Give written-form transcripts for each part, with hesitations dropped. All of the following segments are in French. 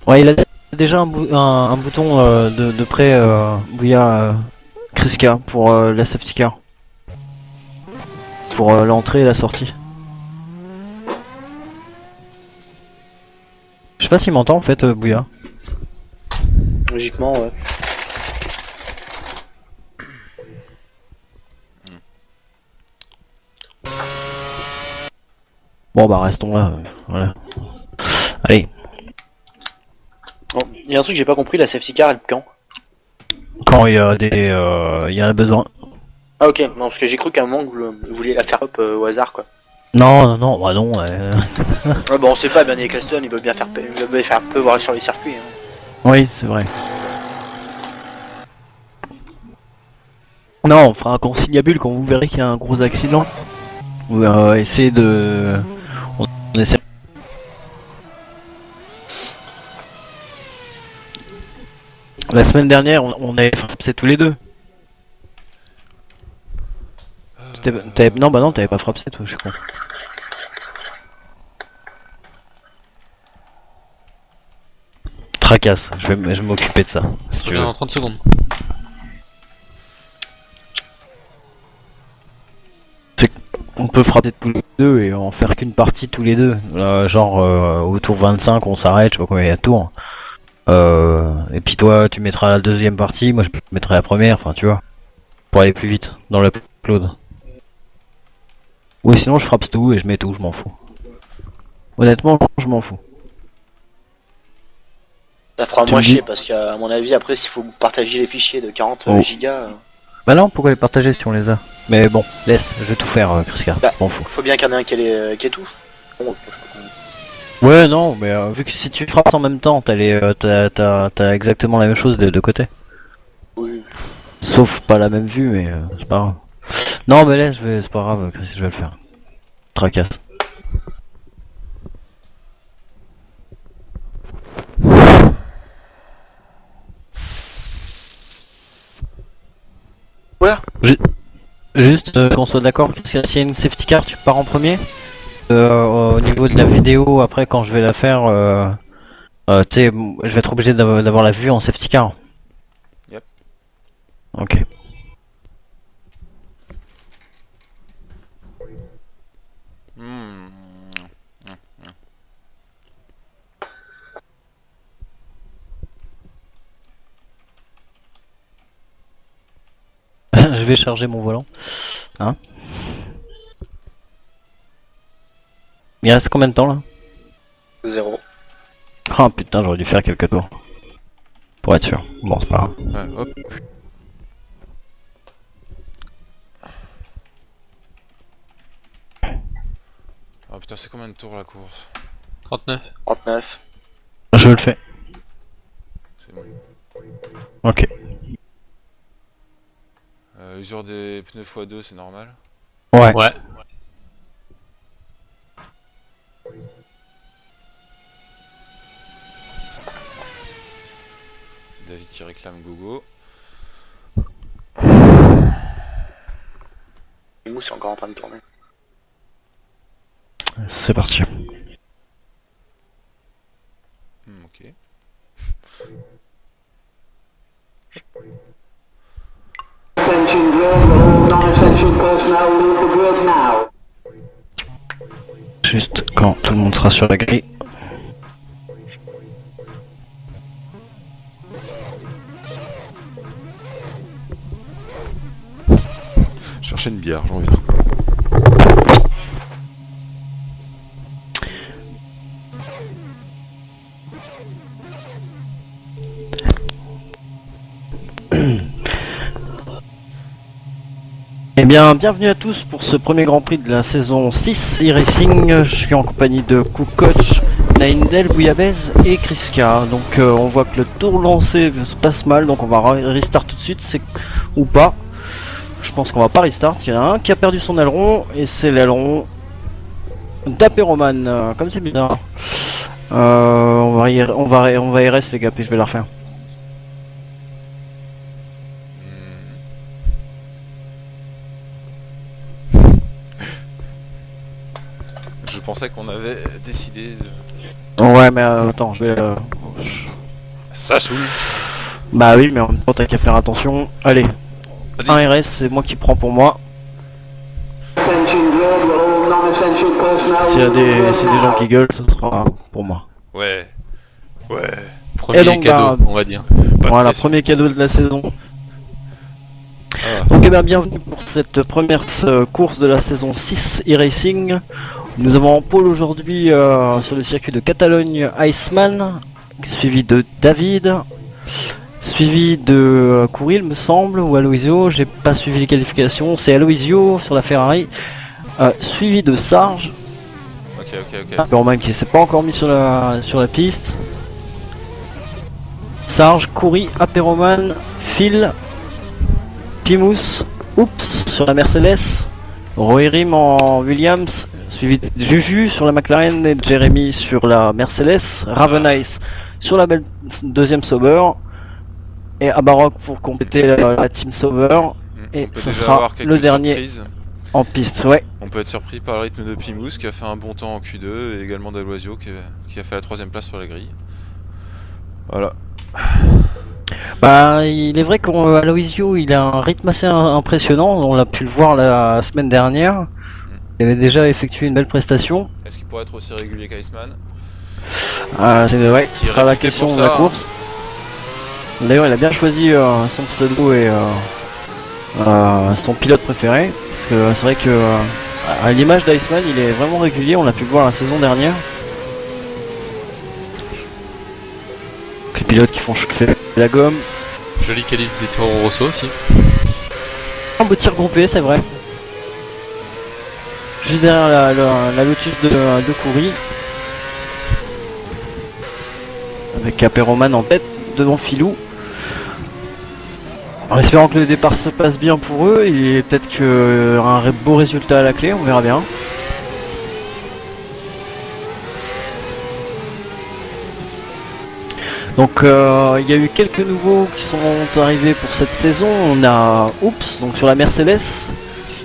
Ouais, il a déjà un bouton de près Bouya Kriska pour la safety car. Pour l'entrée et la sortie. Je sais pas s'il m'entend en fait, Bouya. Logiquement, ouais. Bon bah restons là, voilà. Allez, Bon, il y a un truc que j'ai pas compris, la safety car, elle quand? quand il y a il y en a besoin. Ah ok, non, parce que j'ai cru qu'à un moment vous vouliez la faire up au hasard, quoi. Non, non, non, bah non. Ouais, bon, on sait pas, Bernie Eccleston, il veut bien faire, peu voir sur les circuits. Hein. Oui, c'est vrai. Non, on fera un conciliabule quand vous verrez qu'il y a un gros accident. On va essayer de... On essaie... La semaine dernière, on avait frappé tous les deux. Non, bah non, t'avais pas frappé toi, je suis con. Tracasse, je vais m'occuper de ça, si tu veux. Reviens dans 30 secondes. On peut frapper tous les deux et en faire qu'une partie tous les deux. Genre au tour 25 on s'arrête, je sais pas combien il y a de tours. Et puis toi tu mettras la deuxième partie, moi je mettrai la première, enfin tu vois. Pour aller plus vite dans l'upload. Ou sinon je frappe tout et je mets tout, je m'en fous. Honnêtement je m'en fous. Ça fera Tu moins me dis- chier, parce qu'à mon avis, après, s'il faut partager les fichiers de 40 Oh. gigas, Bah non, pourquoi les partager si on les a? Mais bon, laisse, je vais tout faire, Kriska, Bah. je m'en fous. faut bien qu'il y en ait un qui ait tout. Bon, je sais pas comment- Ouais, non, mais vu que si tu frappes en même temps, t'as exactement la même chose des deux côtés. Oui. Sauf pas la même vue, mais c'est pas grave. Non, mais laisse, c'est pas grave, Chris, je vais le faire. Tracasse. Voilà. Juste qu'on soit d'accord, s'il y a une safety car, tu pars en premier. Au niveau de la vidéo, après, quand je vais la faire, tu sais, je vais être obligé d'avoir la vue en safety car. Yep. Ok. Hmm. Je vais charger mon volant. Hein? Il reste combien de temps là? 0. Ah putain, j'aurais dû faire quelques tours. Pour être sûr. Bon, c'est pas grave. Ouais, hop. Oh putain, c'est combien de tours la course? 39. 39. Je le fais. C'est bon. Ok. Usure des pneus x2, c'est normal. Ouais. Ouais. David qui réclame Gogo. Le mousse est encore en train de tourner. C'est parti. Ok. Attention drill, all non-essential personnel leave the grid now. Juste quand tout le monde sera sur la grille. Chercher une bière, j'en viens. Eh bien, bienvenue à tous pour ce premier Grand Prix de la saison 6 e-racing. Je suis en compagnie de Cook Coach, Naindel, Bouillabaisse et Kriska. Donc on voit que le tour lancé se passe mal, donc on va restart tout de suite, c'est ou pas. Je pense qu'on va pas restart. Il y en a un qui a perdu son aileron et c'est l'aileron d'Apéroman. Comme c'est bizarre. On va RS les gars, puis je vais la refaire. Je pensais qu'on avait décidé de... Ouais, mais attends, je Ça saoule. Bah oui, mais en même temps, t'as qu'à faire attention. Allez, Vas-y. 1 RS, c'est moi qui prends pour moi. Attention drill, all non-essential personnel. S'il y a des gens qui gueulent, ça sera pour moi. Ouais. Ouais. Premier Et donc, cadeau, bah, on va dire. Pas de Voilà, pression. premier cadeau de la saison. Ah. Donc, eh bien, bienvenue pour cette première course de la saison 6 e-racing. Nous avons en pôle aujourd'hui sur le circuit de Catalogne Iceman, suivi de David, suivi de Kouril, me semble, ou Aloisio. J'ai pas suivi les qualifications. C'est Aloisio sur la Ferrari, suivi de Sarge. Ok. Romain qui s'est pas encore mis sur la piste. Sarge, Kouri, Aperoman, Phil, Pimous, Oups sur la Mercedes, Roerim en Williams, suivi de Juju sur la McLaren et Jeremy sur la Mercedes, Ravenice sur la deuxième Sauber et Abarok pour compléter la team Sauber. Et On peut ça déjà sera avoir quelques le dernier surprises. en piste. Ouais. On peut être surpris par le rythme de Pimous qui a fait un bon temps en Q2 et également d'Aloisio qui a fait la 3ème place sur la grille. Voilà. Bah, il est vrai qu'Aloisio il a un rythme assez impressionnant, on l'a pu le voir la semaine dernière. Il avait déjà effectué une belle prestation. Est-ce qu'il pourrait être aussi régulier qu'Iceman? C'est ouais, Qui ce sera la réputé question pour de la ça, course. D'ailleurs, il a bien choisi son pseudo et son pilote préféré. Parce que c'est vrai que à l'image d'Iceman, il est vraiment régulier, on l'a pu le voir la saison dernière. Les pilotes qui font chauffer la gomme. Joli qualif des Toro Rosso aussi. Un beau tir groupé, c'est vrai. Juste derrière la Lotus de Kouri. Avec Aperoman en tête, devant Filou. En espérant que le départ se passe bien pour eux et peut-être qu'il y aura un beau résultat à la clé, on verra bien. Donc il y a eu quelques nouveaux qui sont arrivés pour cette saison. On a Oups donc sur la Mercedes,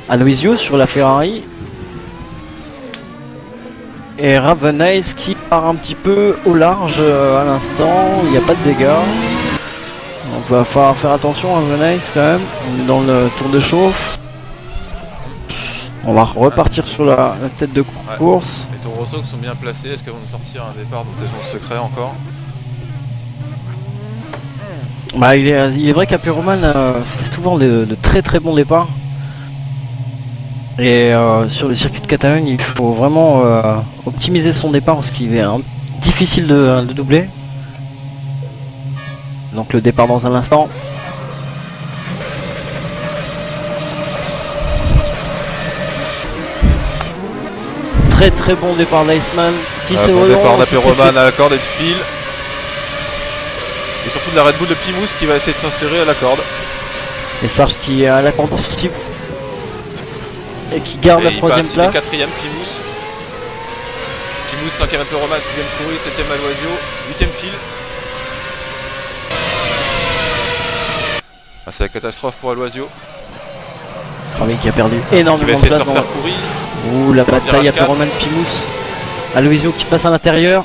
Aloisio sur la Ferrari et Ravenice qui part un petit peu au large à l'instant. Il n'y a pas de dégâts. On va falloir faire attention à Ravenice quand même. On est dans le tour de chauffe. On va repartir sur la tête de course. Les Toro Rosso qui sont bien placés, est-ce qu'elles vont nous sortir un départ dont elles ont le secret encore? Bah, il est vrai qu'Aperoman fait souvent de très très bons départs. Et sur le circuit de Catalogne, il faut vraiment optimiser son départ parce qu'il est difficile de doubler. Donc le départ dans un instant. Très très bon départ d'Iceman. Bon départ d'Aperoman à la corde et de Phil. Et surtout de la Red Bull de Pimous qui va essayer de s'insérer à la corde. Et Sarge qui est à la corde aussi. Et qui garde la il troisième passe, il est place. 4ème Pimous. Pimous 5ème Aperoman, 6ème Kouri, 7ème Aloisio, 8ème Phil. Ah, c'est la catastrophe pour Aloisio. Ah oui, qui a perdu Qui va énormément de essayer de place se dans... refaire Kouri. Ouh, la bataille virage à Roman Pimous. Aloisio qui passe à l'intérieur.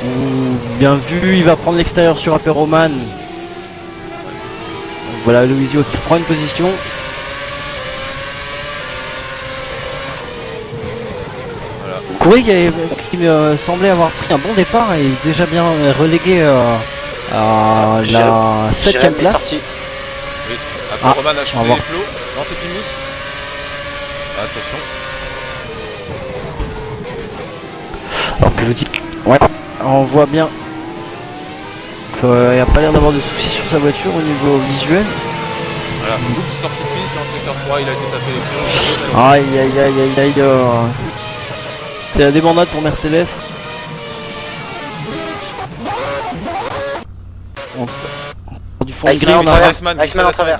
Ouh, bien vu, il va prendre l'extérieur sur Aperoman. Voilà Aloisio qui prend une position. Voilà. Kouri qui me semblait avoir pris un bon départ et est déjà bien relégué à la 7ème place. Sorti. Oui, Aperoman a on va shooté voir. les plots. Non, c'est Pimous. Attention. Alors que je vous dis, ouais, on voit bien qu'il n'y a pas l'air d'avoir de soucis sur sa voiture au niveau visuel. Voilà, Oups, sortie de piste dans le secteur 3, il a été tapé les pieds. Aïe aïe aïe aïe aïe. C'est la débandade pour Mercedes. Du fond de Iceman grille, en on a- travers. Iceman, Iceman en travers.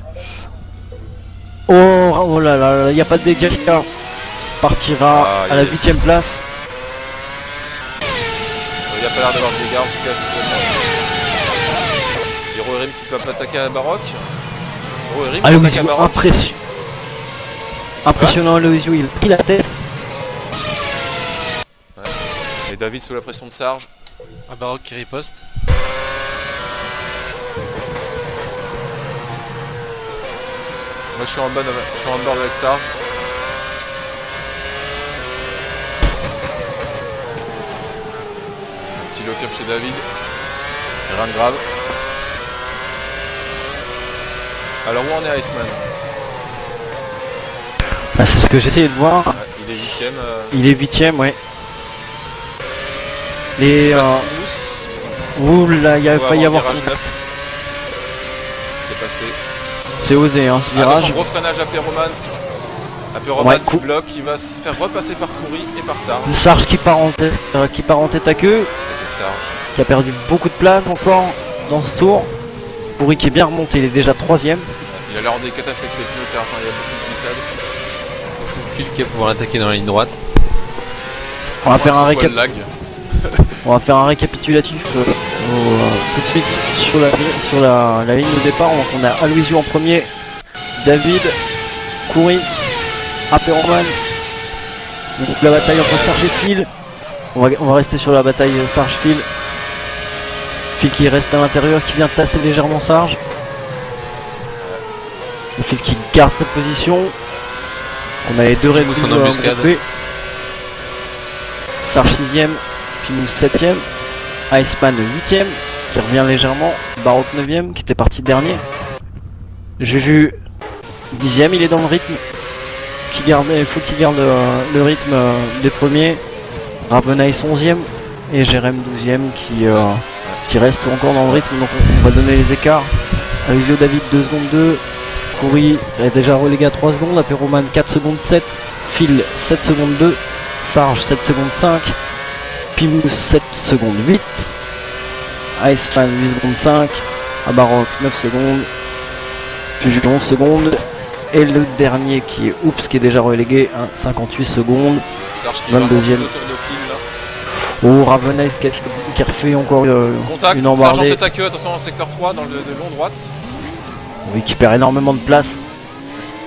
Oh là là, il n'y a pas de dégâts. Partira Ah, à la il est- 8ème place. Il n'y a pas l'air d'avoir de dégâts en tout cas. Roerim qui peut attaquer à Baroque. Roerim qui attaque à Aloisio, Baroque. impressionnant Aloisio, il a pris la tête. Et Et David sous la pression de Sarge. Abarok qui riposte. Moi je suis en bord avec Sarge. Un petit lock-up chez David. Rien de grave. Alors où en est Iceman? Bah, c'est ce que j'essayais de voir. Ouais, il est 8ème. Il est 8ème, ouais. Et ouh là, il a failli y avoir. C'est passé. C'est osé, hein, ce virage. Attention, gros freinage à Péroman. Ouais, qui bloque, qui va se faire repasser par Coury et par Sarge. Sarge qui part en tête à queue, Avec Sarge. qui a perdu beaucoup de place encore dans ce tour. Pourri qui est bien remonté, il est déjà 3ème. Il a l'air en décatasse avec ses pneus, Sarge, il y a beaucoup de glissades. Phil qui va pouvoir l'attaquer dans la ligne droite. On va faire un récap. On va faire un récapitulatif tout de suite sur la ligne de départ. Donc on a Aloisio en premier, David, Coury, Apéroman. Donc la bataille entre Sarge et Phil. On va rester sur la bataille Sarge-Phil. Phil qui reste à l'intérieur, qui vient tasser légèrement Sarge. Et Phil qui garde sa position. On a les deux Red Mousse Bull en embuscade. regroupés. Sarge 6ème, Pimous 7ème, Iceman 8ème, qui revient légèrement, Barok 9ème, qui était parti dernier. Juju 10ème, il est dans le rythme. Il faut qu'il garde le rythme des premiers. Ravenais 11ème et Jérém 12ème qui reste encore dans le rythme, donc on va donner les écarts. Aloisio David 2 secondes 2, Coury est déjà relégué à 3 secondes, Apéroman 4 secondes 7, Phil 7 secondes 2, Sarge 7 secondes 5, Pimous 7 secondes 8, Iceman 8 secondes 5, Abarok 9 secondes, Juju 11 secondes, et le dernier qui est Oups qui est déjà relégué à 58 secondes. Sarge qui 22e. va autour de Phil là. Oh, Ravenais qui refait encore Contact, une Sarge en embardée. tête à queue, attention dans le secteur 3 dans le long droite. Oui, qui perd énormément de place.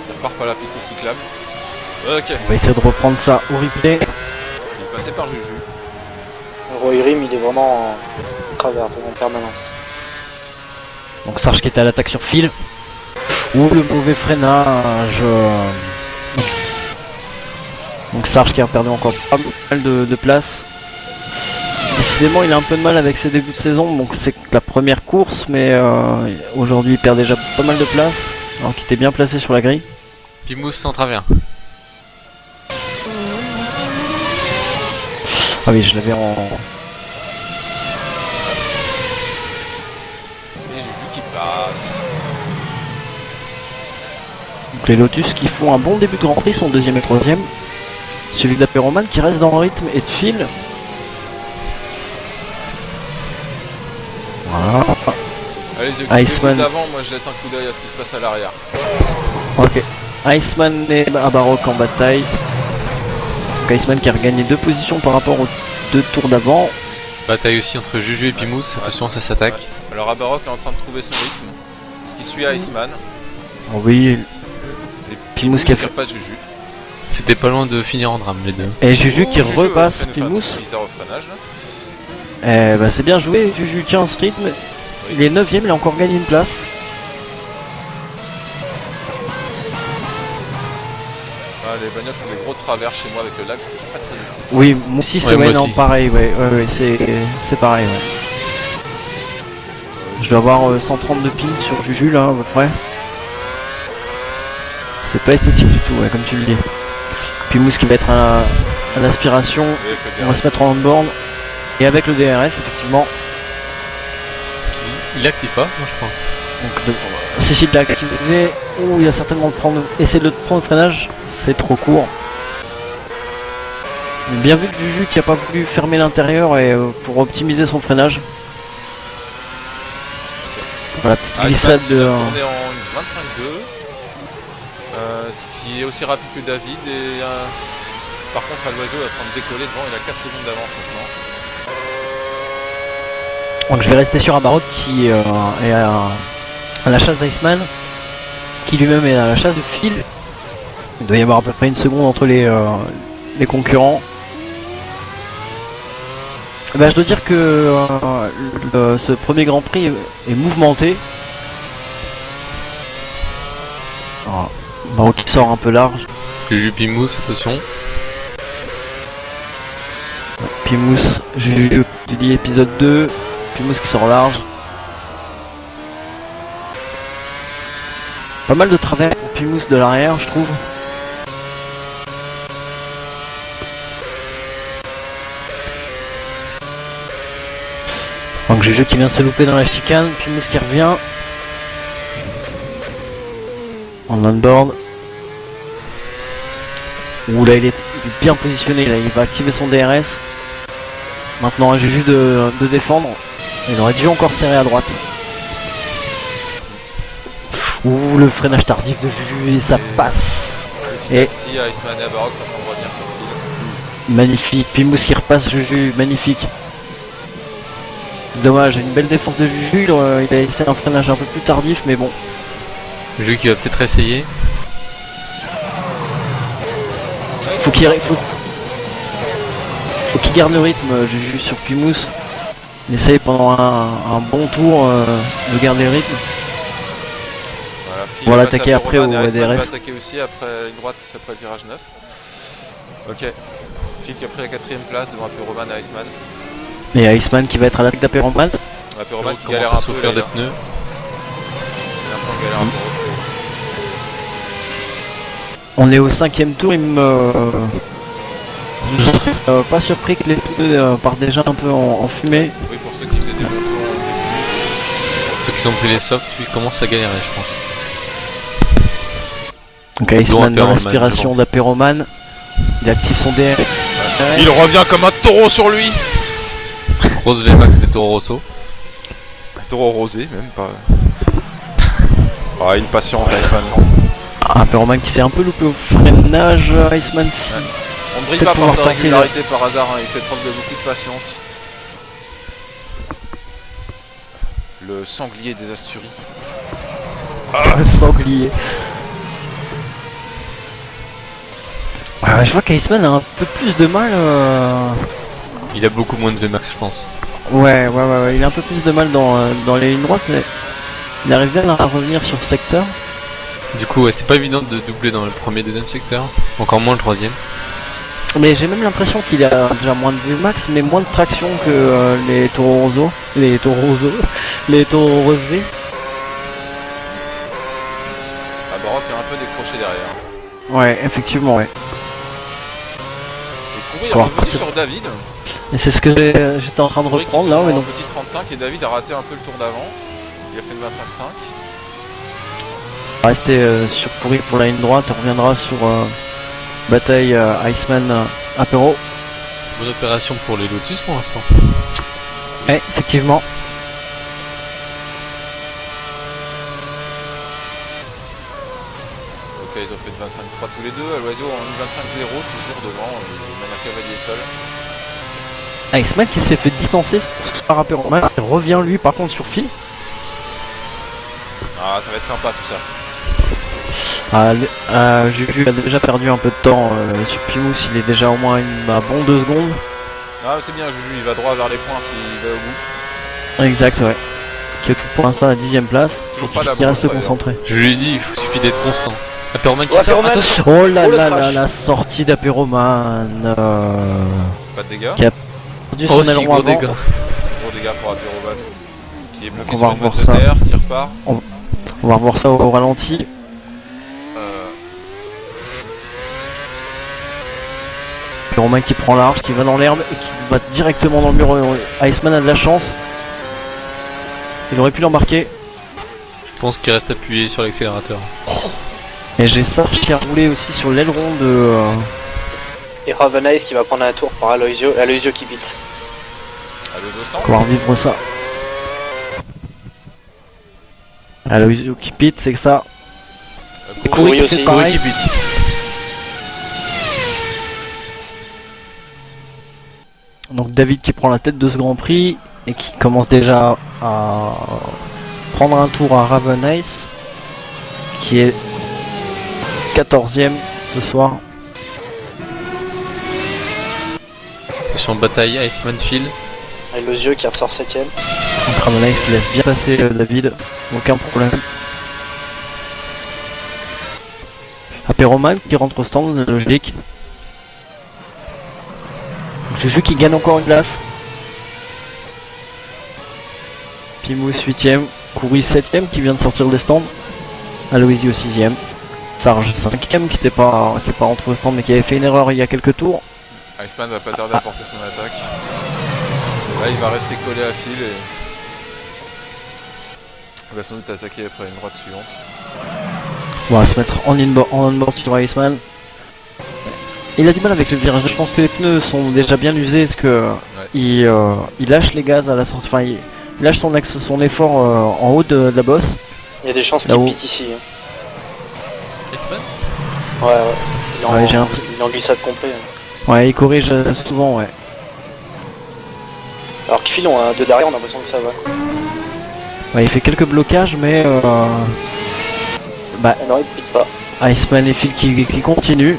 Il repart par la piste cyclable. Ok, On va essayer de reprendre ça au replay. il est passé par Juju. Roy Rim, il est vraiment en travers en permanence. Donc Sarge qui était à l'attaque sur Phil. Ouh, le mauvais freinage. Donc Sarge qui a perdu encore pas mal de place. Décidément il a un peu de mal avec ses débuts de saison, donc c'est la première course, mais aujourd'hui il perd déjà pas mal de place, alors qu'il était bien placé sur la grille. Pimous sans travers. Ah oui, je l'avais en... Et Juju qui passe. Donc les Lotus qui font un bon début de Grand Prix, sont 2ème et 3ème. Suivi d'Apéroman qui reste dans le rythme et de Phil. Voilà. Allez, Iceman. d'avant, moi je jette un coup d'œil à ce qui se passe à l'arrière. Ok. Iceman et Abarok en bataille. Donc Iceman qui a regagné 2 positions par rapport aux 2 tours d'avant. Bataille aussi entre Juju et Pimous, attention ça s'attaque. Ouais. Alors Abarok est en train de trouver son rythme. Ce qui suit Iceman. Oui. Et Pimous qui a fait... repasse Juju. C'était pas loin de finir en drame les deux. Et Juju qui Juju, repasse fait une Pimous. bizarre au freinage là. Eh bah c'est bien joué, Juju tient ce rythme. Il est 9ème, il a encore gagné une place. Ah, les bagnoles font des gros travers chez moi avec le lag, c'est pas très esthétique. Oui, moi aussi c'est Ouais, moi ouais, non, aussi. pareil, ouais, c'est pareil. Ouais. Je dois avoir 130 de ping sur Juju là à peu près. C'est pas esthétique du tout, ouais, comme tu le dis. Puis Mousse qui va être à l'aspiration, Oui, avec le on va se mettre en on-board. Et avec le DRS effectivement. Il active pas, moi je crois. Donc Cécile l'a activé. Oh, il va certainement essayer de le prendre au freinage, c'est trop court. Bien vu de Juju qui a pas voulu fermer l'intérieur et pour optimiser son freinage. Voilà, petite glissade de... de... tourné en 25-2. Ce qui est aussi rapide que David et par contre Aloisio est en train de décoller devant, il a 4 secondes d'avance maintenant. Donc je vais rester sur Abarok qui est à la chasse d'Iceman, qui lui-même est à la chasse de Phil. Il doit y avoir à peu près une seconde entre les concurrents. Bah, je dois dire que ce premier Grand Prix est mouvementé. Alors, Maroc qui sort un peu large. Juju puis Mousse, attention. Pimous, Juju, tu dis épisode 2. Pimous qui sort large. Pas mal de travers pour Pimous de l'arrière, je trouve. Donc Juju qui vient se louper dans la chicane, Pimous qui revient. En onboard. Ouh là il est bien positionné, là il va activer son DRS. Maintenant à Juju de défendre. Il aurait dû encore serrer à droite. Ouh le freinage tardif de Juju et ça passe. Petit à Et- petit, Iceman et Abarok sont en train de revenir sur le fil. Magnifique, Pimous qui repasse Juju, magnifique. Dommage, une belle défense de Juju, il a essayé un freinage un peu plus tardif mais bon. Juju qui va peut-être essayer. Faut qu'il garde le rythme, Juju sur Pimous. Il essaye pendant un bon tour de garder le rythme. Voilà, Phil On va va l'attaquer passer à après Roman au et Iceman DRS. va attaquer aussi après une droite, après le virage 9. Ok. Phil qui a pris la 4ème place devant Roman et Iceman. Et Iceman qui va être à l'attaque d'Apéroman. Roman qui Commence galère à un peu. souffrir des d'ailleurs. pneus. Il a un peu en galère un peu. On est au 5ème tour, je serais pas surpris que les pneus partent déjà un peu en fumée. Oui, pour ceux qui faisaient des bons tours au début. Ceux qui ont pris les softs, lui, commencent à galérer, je pense. Donc Iceman dans Apéroman, l'inspiration je pense. d'Apéroman. Il active son DRS. Il revient comme un taureau sur lui. Grosse VMAX des Toro Rosso. Un taureau rosé, même pas. Ah, il patiente, Iceman. Apéroman qui s'est un peu loupé au freinage. Iceman si. On ne brille Peut-être pas par pouvoir sa tenter régularité par hasard, hein. Il fait preuve de beaucoup de patience. Le sanglier des Asturies. Sanglier. Je vois qu'Iceman a un peu plus de mal. Il a beaucoup moins de VMAX, je pense. Ouais, il a un peu plus de mal dans les lignes droites, mais il arrive bien à revenir sur le secteur. Du coup, ouais, c'est pas évident de doubler dans le premier et deuxième secteur. Encore moins le troisième. Mais j'ai même l'impression qu'il a déjà moins de VMAX, mais moins de traction que les Toro Rosso. Les Toro Rosés. Abarok est un peu décroché derrière. Ouais, effectivement, ouais. Et Kouri est Encore revenu partir. sur David. Et c'est ce que j'étais en train de Kouri qui reprendre là, tourne mais en non. petit 35 et David a raté un peu le tour d'avant. Il a fait une 25-5. Rester sur Pourri pour la ligne droite, on reviendra sur bataille Iceman Apéro. Bonne opération pour les Lotus pour l'instant. Ouais, effectivement. Ok, ils ont fait une 25-3 tous les deux. L'oiseau en une 25-0, toujours devant, de manière cavalier seul. Iceman qui s'est fait distancer par Apéroman. Il revient lui par contre sur Phil. Ah, ça va être sympa tout ça. Juju a déjà perdu un peu de temps sur Pimous, il est déjà au moins un bon 2 secondes. Ah, c'est bien, Juju, il va droit vers les points s'il va au bout. Exact, ouais. Qui occupe pour l'instant la 10ème place. Toujours pas la Qui reste montre, d'ailleurs. concentré. Je lui ai dit, il suffit d'être constant. Apéroman qui Ouais, sort, Apéroman. attention. Oh là Oh, le là crash. là, la sortie d'Apéroman. Pas de dégâts. Perdu Oh, son si, aileron gros avant. dégâts. Gros dégâts pour Apéroman. Qui est bloqué On sur va une boîte revoir de ça. terre, qui repart. On va revoir ça au ralenti. Apéroman qui prend large, qui va dans l'herbe et qui va directement dans le mur. Iceman a de la chance. Il aurait pu l'embarquer. Je pense qu'il reste appuyé sur l'accélérateur. Et j'ai Sarge qui a roulé aussi sur l'aileron de... Et Ravenice qui va prendre un tour par Aloisio qui bite. Alonso stand. pouvoir vivre ça. Aloisio qui pite, c'est que ça. Kouri qui aussi. fait pareil. Kouri qui bite. Donc David qui prend la tête de ce Grand Prix et qui commence déjà à prendre un tour à Ravenice, qui est 14ème ce soir. Attention, bataille Iceman Field. Et le yeux qui ressort 7ème. Donc Ramonais qui laisse bien passer David, aucun problème. Apéroman qui rentre au stand, logique. Juju qui gagne encore une place. Pimous 8ème, Kouri 7ème qui vient de sortir des stands. Aloisio 6ème. Sarge 5ème qui est pas rentré au stand mais qui avait fait une erreur il y a quelques tours. Iceman va pas tarder à porter son attaque. Là il va rester collé à fil et il va sans doute attaquer après une droite suivante. On va se mettre en on-board sur Iceman. Il a du mal avec le virage, je pense que les pneus sont déjà bien usés parce que il lâche les gaz à la sortie, enfin il lâche son effort en haut de la bosse. Il y a des chances qu'il pite ici. Hein. Iceman Ouais. Il est en, Ouais, il est en glissade complet. Hein. Ouais, il corrige souvent, ouais. Alors qu'ils filent, de derrière, on a l'impression que ça va. Ouais, il fait quelques blocages, mais Non, il pite pas. Iceman et Phil qui continuent.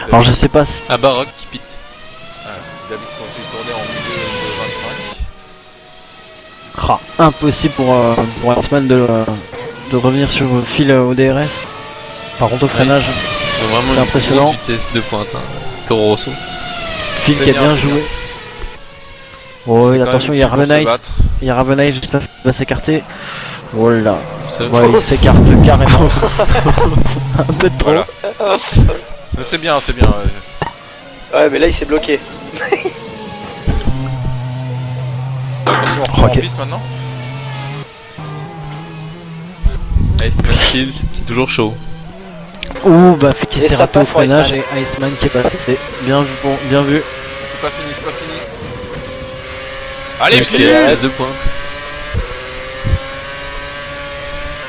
Alors je sais pas si... Ah, Baroque qui pite. David continue de tourner en milieu de 25. Impossible pour Iceman de revenir sur Phil au DRS. Par contre au freinage, Ils ont vraiment c'est une impressionnant. grosse vitesse de pointe. Hein. Toro Rosso. Phil C'est qui a bien, bien c'est joué. Oh, C'est quand attention, même il y a utile pour se Ravenite. battre. Il y a Ravenite, j'espère qu'il va s'écarter. Oh là. Ça, Ouais, il s'écarte carrément. Un peu de trop. Voilà. Mais c'est bien, c'est bien. Ouais, mais là, il s'est bloqué. Attention, on reprend Ok. en piste maintenant. Iceman Phil, c'est toujours chaud. Ouh, bah fait qu'il Et s'est ça raté au passe pour freinage Iceman. et Iceman qui est passé. Bien vu, bon, bien vu. C'est pas fini, c'est pas fini. Allez, Parce Phil qu'il y a la vitesse de pointe.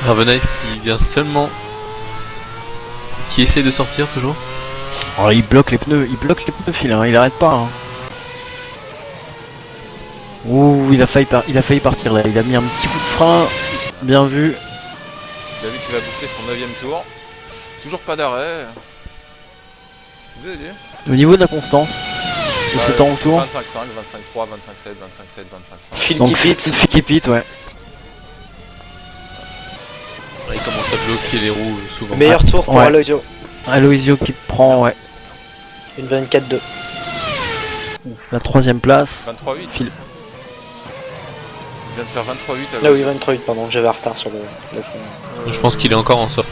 Ravenice qui vient seulement. Qui essaie de sortir toujours. Oh, il bloque les pneus, Phil, hein, il arrête pas. Hein. Ouh, il a failli partir là, il a mis un petit coup de frein. Bien vu. David qui va boucler son 9ème tour. Toujours pas d'arrêt. Vous avez dit Au niveau de la constance de ce temps autour. 25-5, 25-3, 25-7, 25-7, 25-5. Phil Donc qui pite. Phil qui pite, ouais. Il commence à bloquer les roues souvent. Meilleur tour pour Ouais. Aloisio. Aloisio qui prend, ouais, Une 24-2. la 3ème place. 23-8. Phil. Il vient de faire 23-8 Là, oui, 23-8, pardon, j'avais un retard sur le film. Je pense qu'il est encore en sortie.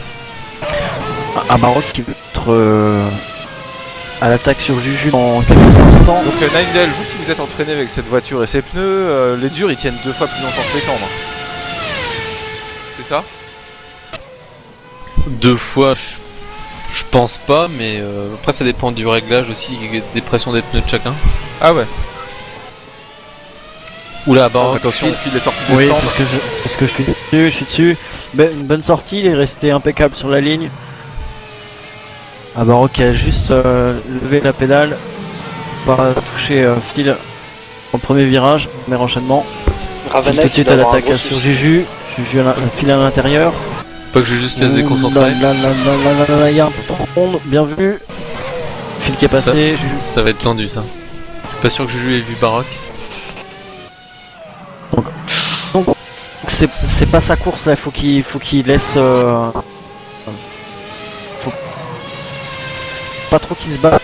Un Baroque qui veut être à l'attaque sur Juju dans quelques instants. Donc Nindel, vous qui vous êtes entraîné avec cette voiture et ses pneus, les durs ils tiennent 2 fois plus longtemps que les tendres. C'est ça? 2 fois, je pense pas, mais après ça dépend du réglage aussi, des pressions des pneus de chacun. Ah ouais. Oula, Baroque. Attention, Phil est sorti des Oui, stands. c'est ce que je suis dessus. Une bonne sortie, il est resté impeccable sur la ligne. Baroque a juste levé la pédale, pas touché Phil au premier virage, premier enchaînement. Phil tout de Ravenite, il suite doit à avoir un l'attaque gros sur souci. Juju. Juju Phil à l'intérieur. Pas que je juste laisse déconcentrer. Là, il y a un peu trop rond, bien vu. Phil qui est passé, Juju. Ça va être tendu ça. Je suis pas sûr que Juju ait vu Baroque. Donc c'est pas sa course là, il faut qu'il laisse faut pas trop qu'il se batte.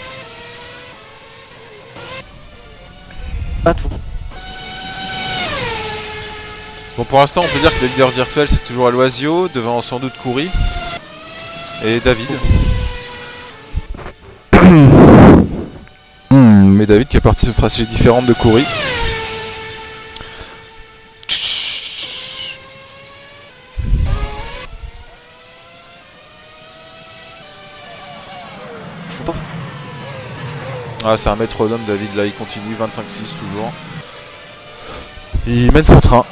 Bon, pour l'instant, on peut dire que le leader virtuel c'est toujours Aloisio, devant sans doute Kouri et David. Mais David qui est parti sur une stratégie différente de Kouri. Faut pas. Ah, c'est un métronome, David, là il continue, 25-6 toujours. Il mène son train.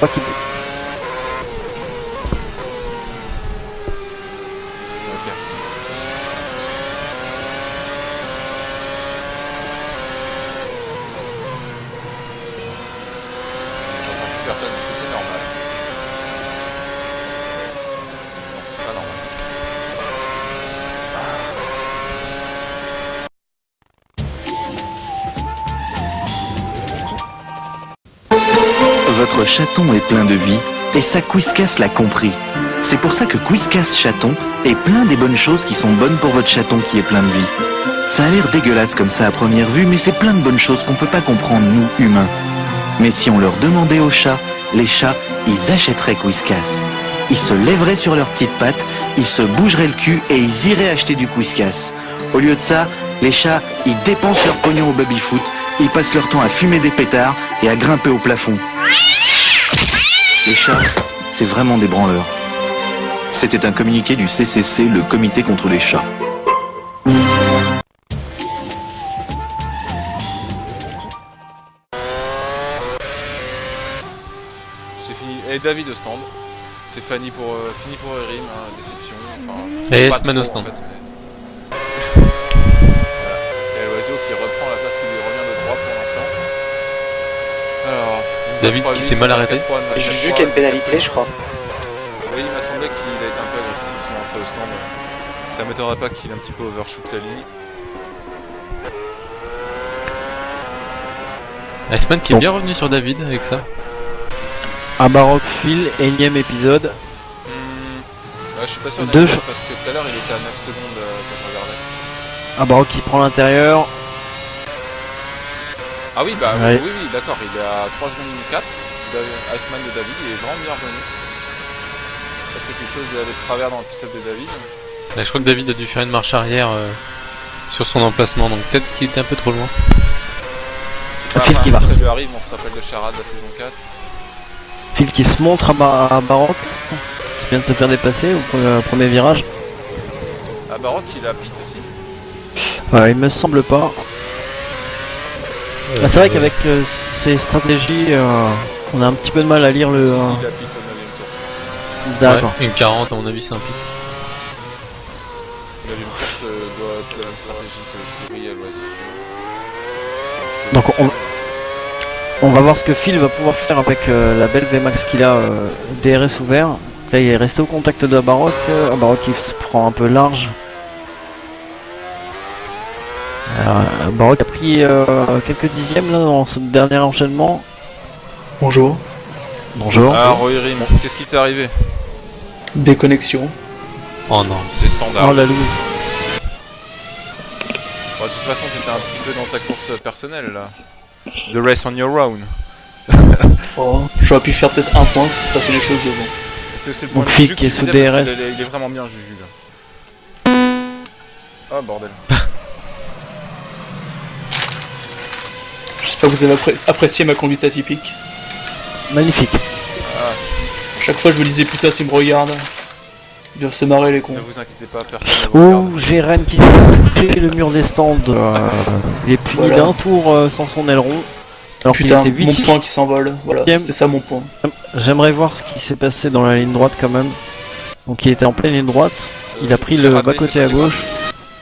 Pas qu'il... Ok. J'entends plus personne, est-ce que c'est normal? Non, c'est pas normal. Votre chaton est plein de vie, et ça Quizcas l'a compris. C'est pour ça que Quizcas Chaton est plein des bonnes choses qui sont bonnes pour votre chaton qui est plein de vie. Ça a l'air dégueulasse comme ça à première vue, mais c'est plein de bonnes choses qu'on peut pas comprendre, nous, humains. Mais si on leur demandait aux chats, les chats, ils achèteraient Quizcas. Ils se lèveraient sur leurs petites pattes, ils se bougeraient le cul et ils iraient acheter du Quizcas. Au lieu de ça, les chats, ils dépensent leur pognon au baby-foot, ils passent leur temps à fumer des pétards et à grimper au plafond. Les chats, c'est vraiment des branleurs. C'était un communiqué du CCC, le comité contre les chats. C'est fini. Et David au stand. C'est fini pour Erim, hein, déception. Enfin, Et pas S-Man au trop, stand. en fait, mais... Voilà. Et l'oiseau qui reprend la place qui lui revient de droit pour l'instant. Alors, David qui s'est mal arrêté. Et Juju qui a une pénalité, je crois. Oui, il m'a semblé qu'il a été un peu agressif sur son entrée au stand. Ça m'étonnerait pas qu'il ait un petit peu overshoot la ligne. Iceman qui est bien revenu sur David avec ça. Abarok Phil, énième épisode. Ouais, je suis pas sûr Deux d'être ch- parce que tout à l'heure il était à 9 secondes quand je regardais. Abarok qui prend l'intérieur. Ah oui, bah Ouais. oui, d'accord, il est à 3 secondes 4. Iceman de David, il est vraiment bien revenu. Parce que quelque chose est allé de travers dans le puce de David. Là, je crois que David a dû faire une marche arrière sur son emplacement, donc peut-être qu'il était un peu trop loin. C'est pas Phil la qui première va. fois que ça lui arrive, on se rappelle de Charade de la saison 4. Phil qui se montre à Abarok. Qui vient de se faire dépasser au premier virage. Ah, Baroque, il a pit aussi. Il me semble pas. Ah, c'est vrai qu'avec ces stratégies, on a un petit peu de mal à lire le. Si, il a pit au 9ème tour, je crois. D'accord. Ouais, une 40 à mon avis c'est un pit. Le 9ème tour doit être la même stratégie que Curie à l'oiseau. Donc on va voir ce que Phil va pouvoir faire avec la belle VMAX qu'il a DRS ouvert. Là il est resté au contact de Abarok. Abarok il se prend un peu large. Abarok a pris quelques dixièmes là, dans ce dernier enchaînement. Bonjour. Bonjour. Ah, Rohirrim, qu'est-ce qui t'est arrivé? Déconnexion. Oh non. C'est standard. Oh la loose. Bon, de toute façon, t'étais un petit peu dans ta course personnelle là. The race on your own. Oh, j'aurais pu faire peut-être un point si se passait les choses devant. C'est aussi le Donc point de Phil Juju qui est qui sous disait parce DRS. qu'il est vraiment bien Juju là. Oh bordel. J'espère que vous avez apprécié ma conduite atypique. Magnifique. Chaque fois je me disais putain s'ils me regardent, ils doivent se marrer les cons. Ne vous inquiétez pas, personne ne vous Oh, regarde. Jérém qui a touché le mur des stands. Il est puni Voilà. d'un tour sans son aileron. Alors qu'il Putain, était mon 8. point qui s'envole, voilà, Huitième. c'était ça mon point. J'aimerais voir ce qui s'est passé dans la ligne droite quand même. Donc il était en pleine ligne droite. Il a pris le Charade, bas-côté à c'est quoi? gauche.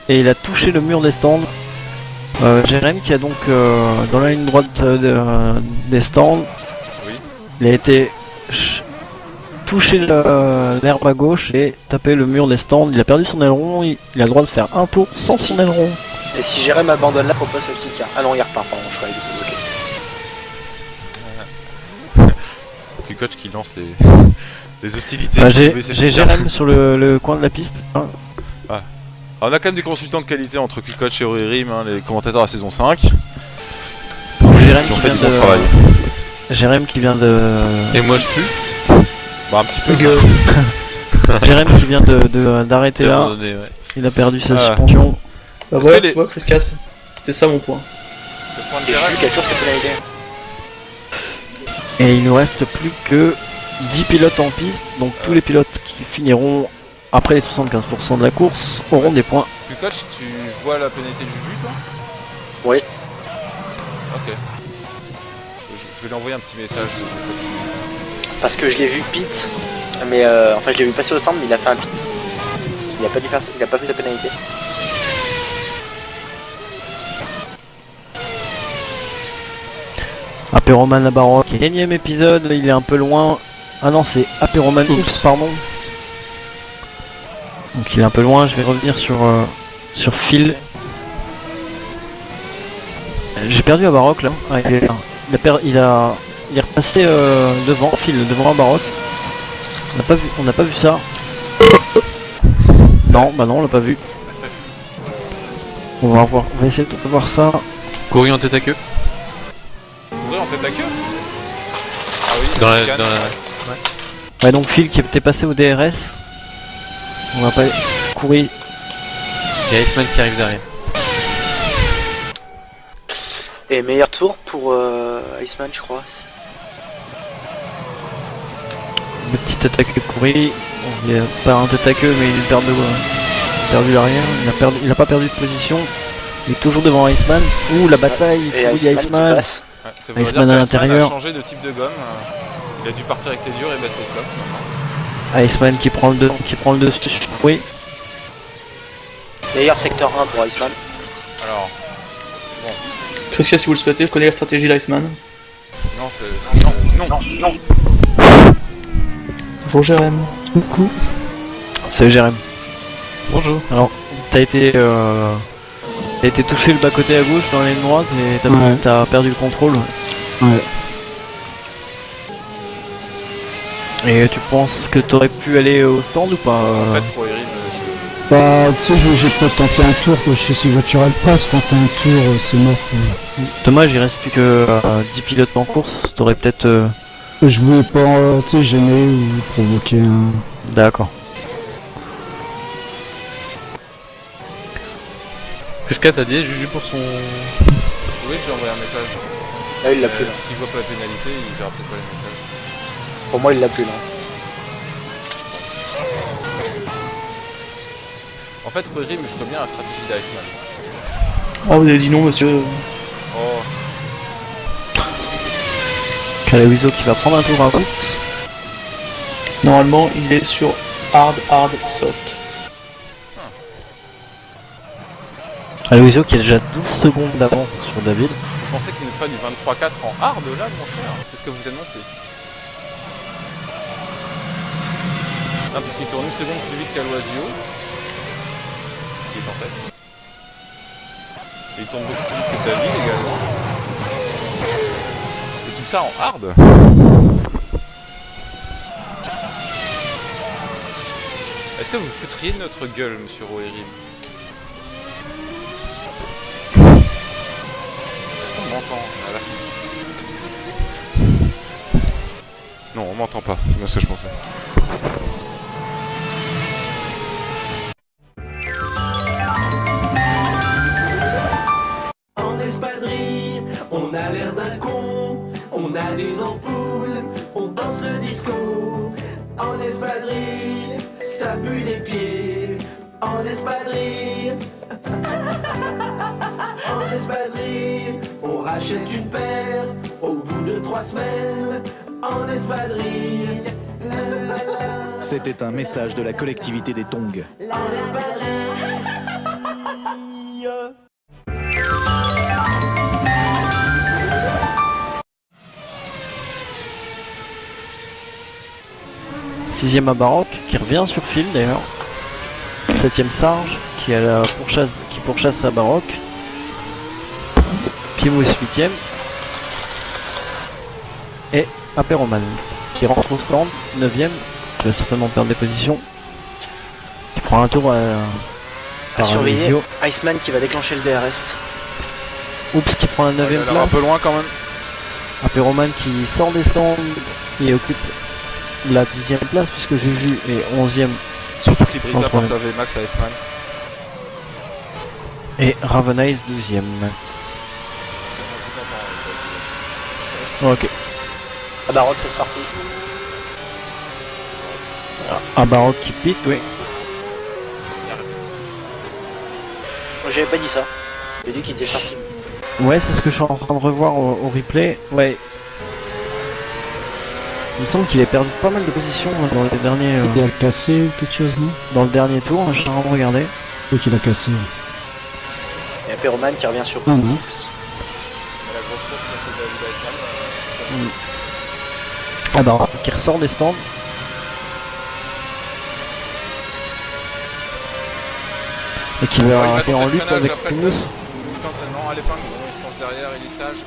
Et il a touché le mur des stands. Jérém qui a donc dans la ligne droite des stands. Oui. Il a été touché l'herbe à gauche et tapé le mur des stands. Il a perdu son aileron. Il a le droit de faire un tour sans son aileron. Et si Jérém abandonne là, propose le petit car. Ah non, il repart, pardon, je crois qu'il est bloqué. Le coach qui lance les hostilités. Bah, pour j'ai trouver ses j'ai filières. Jérém sur le coin de la piste. Hein. Alors, on a quand même des consultants de qualité entre Q-Coach et Rohirrim, hein, les commentateurs à saison 5. Jérém Qui ont qui fait vient du bon de. travail. Jérém qui vient de. Et moi je pue. Bah, un petit peu. Jérém qui vient d'arrêter J'ai là. abandonné, ouais. Il a perdu sa Ah. suspension. Bah Parce voilà, que les- tu vois, Chris Cass, c'était ça mon point. Le point de Et Jérém, Juju qui a toujours ses pénalités. Et il ne reste plus que 10 pilotes en piste. Donc tous les pilotes qui finiront après les 75% de la course auront des points. Q-Coach, tu vois la pénalité de Juju, toi? Oui. Ok. Je vais lui envoyer un petit message. Parce que je l'ai vu pit, mais enfin je l'ai vu passer au stand, mais il a fait un pit. Il a pas dû faire, il a pas fait sa pénalité. Apéroman à Baroque. 4ème épisode, il est un peu loin. Ah non, c'est Apéroman, oups, pardon. Donc il est un peu loin, je vais revenir sur Phil. J'ai perdu à Baroque là. Ah, il est là. Il est repassé devant Phil, devant un Baroque. On n'a pas vu ça. Non, bah non, on l'a pas vu. On va essayer de voir ça. Courir en tête à queue. Courir en tête à queue. Ah oui, Dans la, chicane. dans la- Ouais, donc Phil qui était passé au DRS. On va pas courir. Il y a Iceman qui arrive derrière. Et meilleur tour pour Iceman, je crois. Le petit attaque de courir. Il a pas un tête à queue, mais il a perdu l'arrière. Il a pas perdu de position. Il est toujours devant Iceman. Ouh, la bataille. Et Il y a Iceman qui Iceman. passe. Ouais, ça veut dire Iceman à que l'intérieur. a changé de type de gomme. Il a dû partir avec les durs et mettre les softs maintenant. Iceman qui prend le dessus. Oui. Meilleur secteur 1 pour Iceman. Alors, Christian, si vous le souhaitez, je connais la stratégie d'Iceman. non, c'est. Non. Bonjour Jérém. C'est Jérém. Bonjour. Alors, t'as été touché le bas-côté à gauche dans la ligne droite et Ouais. t'as perdu le contrôle. Ouais. Et tu penses que t'aurais pu aller au stand ou pas En fait, Rohirrim, Bah, tu sais, j'ai pas tenté un tour, quoi. Je sais si voiture elle passe, tenter un tour, c'est mort, quoi. Dommage, il reste plus que 10 pilotes en course. T'aurais peut-être. Je voulais pas, tu sais, gêner ou provoquer un... D'accord. Qu'est-ce que t'as dit, Juju, pour son. oui, je lui ai envoyé un message. Là, il l'a plus. Là. S'il voit pas la pénalité, il verra peut-être pas les messages. Pour moi, il l'a plus là. En fait, Rohirrim, je vois bien la stratégie d'Iceman. Oh, vous avez dit non, monsieur. Oh, Calawizo qui va prendre un tour à route. Normalement, il est sur hard, soft. Calawizo qui a déjà 12 secondes d'avance sur David. vous pensez qu'il nous ferait du 23-4 en hard là, mon frère? C'est ce que vous annoncez. Non, parce qu'il tourne une seconde plus vite qu'Aloisio. Qui est en tête. Et il tourne beaucoup plus vite que David également. Et tout ça en hard. Est-ce que vous foutriez de notre gueule, monsieur Rohirrim? Est-ce qu'on m'entend à la fin? Non, on m'entend pas, c'est bien ce que je pensais. En espadrille, on a l'air d'un con, on a des ampoules, on danse le disco. En espadrille, ça pue des pieds. En espadrille, en espadrille, on rachète une paire au bout de 3 semaines. En espadrille, la, la, la. C'était un message de la collectivité des Tongs. En espadrille. Sixième à Baroque qui revient sur fil d'ailleurs. 7ème Sarge qui a la pourchasse à Baroque. Pimous 8ème. Et Apéroman qui rentre au stand 9ème. Qui va certainement perdre des positions. Qui prend un tour À par surveiller. Alizio. Iceman qui va déclencher le DRS. Oups qui prend la 9ème Il a l'air place. un peu loin quand même. Apéroman qui sort des stands et occupe la 10ème place puisque Juju est 11ème Surtout qu'il brille pas Entre par eux. sa VMAX à Iceman. et Ravenice 12ème. Ok. Ah bah, Rock est parti. Un Baroque qui pite, oui. J'avais pas dit ça. J'ai dit qu'il était sorti. Ouais, c'est ce que je suis en train de revoir au replay. Ouais. Il me semble qu'il a perdu pas mal de positions dans les derniers, Il a cassé ou quelque chose, non? dans le dernier tour, je suis en train de regarder. Oui, qu'il a cassé. Il y a Perroman qui revient sur Ah non. Oups. Mais la grosse course, c'est David Iceman. Ah bah, qui ressort des stands. Et qui Il va va arrêter en tenter le lutte freinage avec après Primus. le d'entraînement. Allez, Ping, il se penche derrière, il est sage.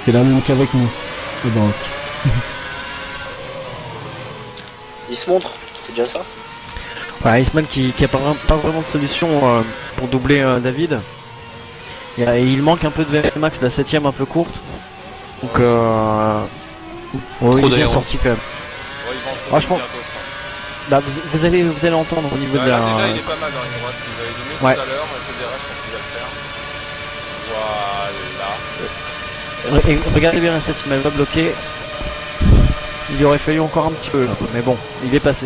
C'est la même qu'avec nous. Le Brock. Il se montre, c'est déjà ça. Ouais, Iceman qui a pas vraiment de solution pour doubler David. Et il manque un peu de VMAX, la 7ème un peu courte. Donc il est bien d'aéro. sorti quand même. Ouais, il va en Franchement, bientôt, je pense. Bah, vous allez entendre au niveau de Là, la... déjà, il est pas mal dans une droite. Il est mieux Ouais. tout à l'heure. Avec le DRH, je pense qu'il va le faire. Voilà. Et regardez bien la 7ème, elle va bloquer. Il y aurait fallu encore un petit peu là, mais bon, il est passé.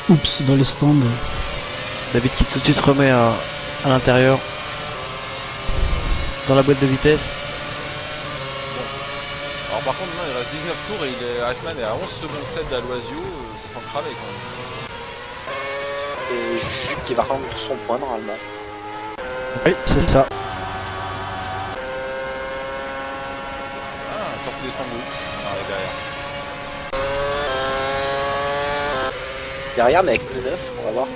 Oups, dans les stands. David qui tout de suite se remet à l'intérieur. Dans la boîte de vitesse. Alors, par contre, non, il reste 19 tours et Iceman est à 11 secondes 7 d'Aloisio. Ça sent cramer quand même. Et Juju qui va rendre son point normalement. Oui, c'est ça. Ah, sortie des stands de Oups. On arrive derrière. Derrière, mais avec pneu neuf, on va voir.